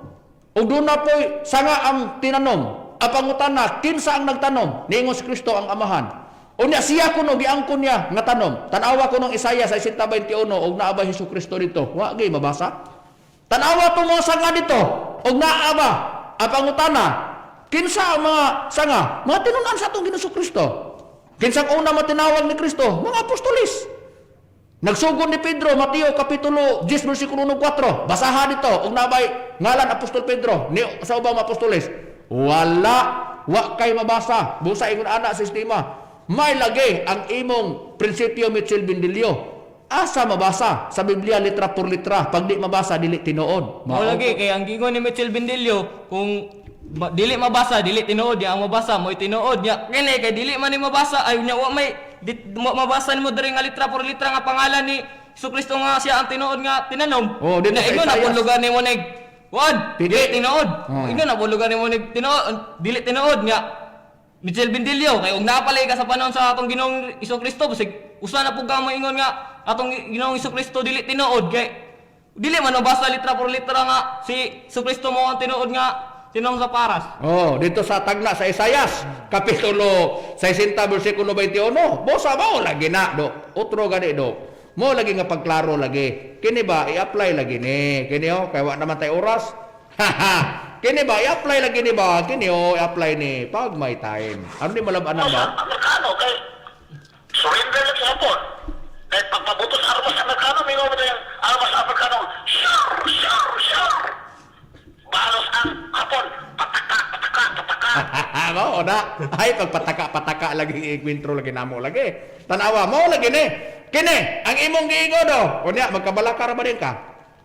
O doon na po'y sanga ang tinanom. Ang pangutana, kinsa ang nagtanom? Niingon si Kristo ang amahan. O niya siya kuno, giangkon niya nga tanom. Tanawa ko ng Isaiah 60:21, og naaba Hesus Kristo dito. Wagi mabasa. Tanawa to mga sanga dito, og naaba. Ang pangutana, kinsa ang mga sanga? Mga tinunan sa itong Hesus Kristo. Kinsa ang una matinawag ni Kristo? Mga apostolis. Nagsugod ni Pedro, Mateo kapitulo 10 versikulo 4. Basahan dito, og nabay ngalan apostol Pedro ni sa ubang apostoles. Wa kay mabasa. Busa ingon ana sa sistema. May lagi ang imong prinsipyo Mitchell Bindilio. Asa mabasa sa Biblia litra por litra. Pag di mabasa dili tinuod. Mao lagi kay ang gingon ni Mitchell Bindilio kung dili mabasa dili tinuod ya, ang mabasa mo tinuod ya. Kini kay dili man ni mabasa ay nya wa may mabasa nimo diri nga litra por litra nga pangalan ni Jesucristo nga siya ang tinuod nga tinanom. Oh, dito sa ingon na Isaiah. lugar nimo nig Wad, dili tinuod. Ingon na lugar nimo nig tinuod, dili tinuod nga. Mitchell Bindilio kay og napalay ka sa panahon sa atong Ginoong Jesucristo basig usa na pug ka mo ingon nga atong Ginoong Jesucristo dili tinuod kay dili man mabasa litra por litra nga si Jesucristo mo ang tinuod nga tinom sa paras. Oh, dito sa tagna sa Isayas, kapitulo 60 versikulo 21. Bosa mo lagi na do. Otro gani do. Mo lagi nga pagklaro lagi. Kini ba i-apply lagi ni? Kini oh, kay wa naman tay oras. Kini ba i-apply lagi ni ba? Kini oh, i-apply ni pag may time. Ano ni malabanan ba? Amerikano kay surrender lang sa hapon. Kay pagpabutos armas sa Amerikano, may ngomong yung armas sa Amerikano, sure. Balos ang hapon, pataka. Mao na. Ay pagpataka lagi ikwentro lagi namo lagi. Tanawa mo lagi ni. Kini ang imong giingon do. Kunya magkabalaka ra ba din ka?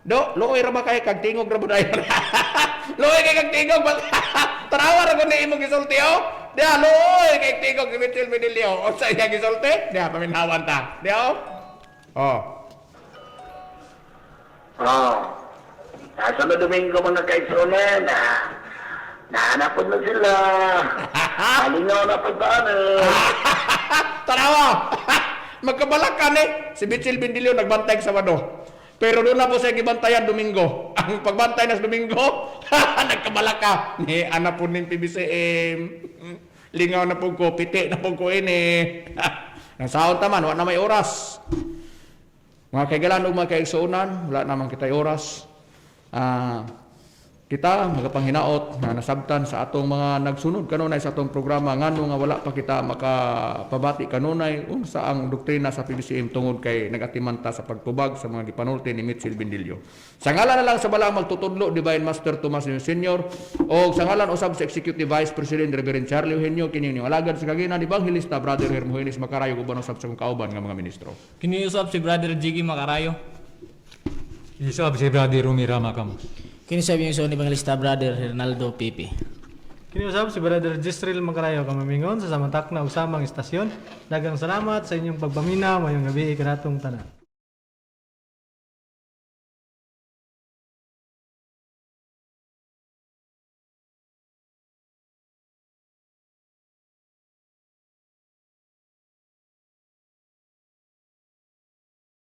Do, looy ra ba kay kag tingog ra buday. Looy kay kag tingog ba? Tanawa ra kun ni imong gisulti oh. Dia looy kay tingog si Mitchell Bindilio. O sa iya gisulti? Dia paminawan ta. Dia oh. Oh. Oh. Sa Domingo mga kaigsunan, naanapod na sila. Halingaw na po Tanawa. Magkabalaka ni si Mitchell Bindilio nagbantay sa Sabado. Pero doon na po siya gibantayan Domingo. Ang pagbantay na sa Domingo, nagkabalaka. Ni ana po ning PBCM. Lingaw na po ko, piti na po ko ini. Nasahod taman, wala na may oras. Mga kaigalan o mga kaigsuunan, wala naman kita'y oras. Kita magapanghinaot na nasabtan sa atong mga nagsunod kanunay sa atong programa ngano nga wala pa kita makapabati kanunay unsa ang doktrina sa PBCM tungod kay nagatimanta sa pagtubag sa mga gipanulti ni Mitchell Bindilio. Sa ngalan na lang sa balang magtutudlo Divine Master Tomas Sr. o sa ngalan usab sa Executive Vice President Reverend Charlie Eugenio kini ni alagad sa kaginan ni Evangelista Brother Hermogenes Macarayo uban usab sa kauban nga mga ministro. Kini usab si Brother Jiggy Macarayo. Isab si Brother Rumira Macamos. Kini sabi yung ni Evangelista Brother Hernaldo Pipi. Kiniusap si Brother Gistril Macarayo kamamingon sa Samantak na usamang istasyon. Dagang salamat sa inyong pagpamina, mayong gabi ikanatong tanan.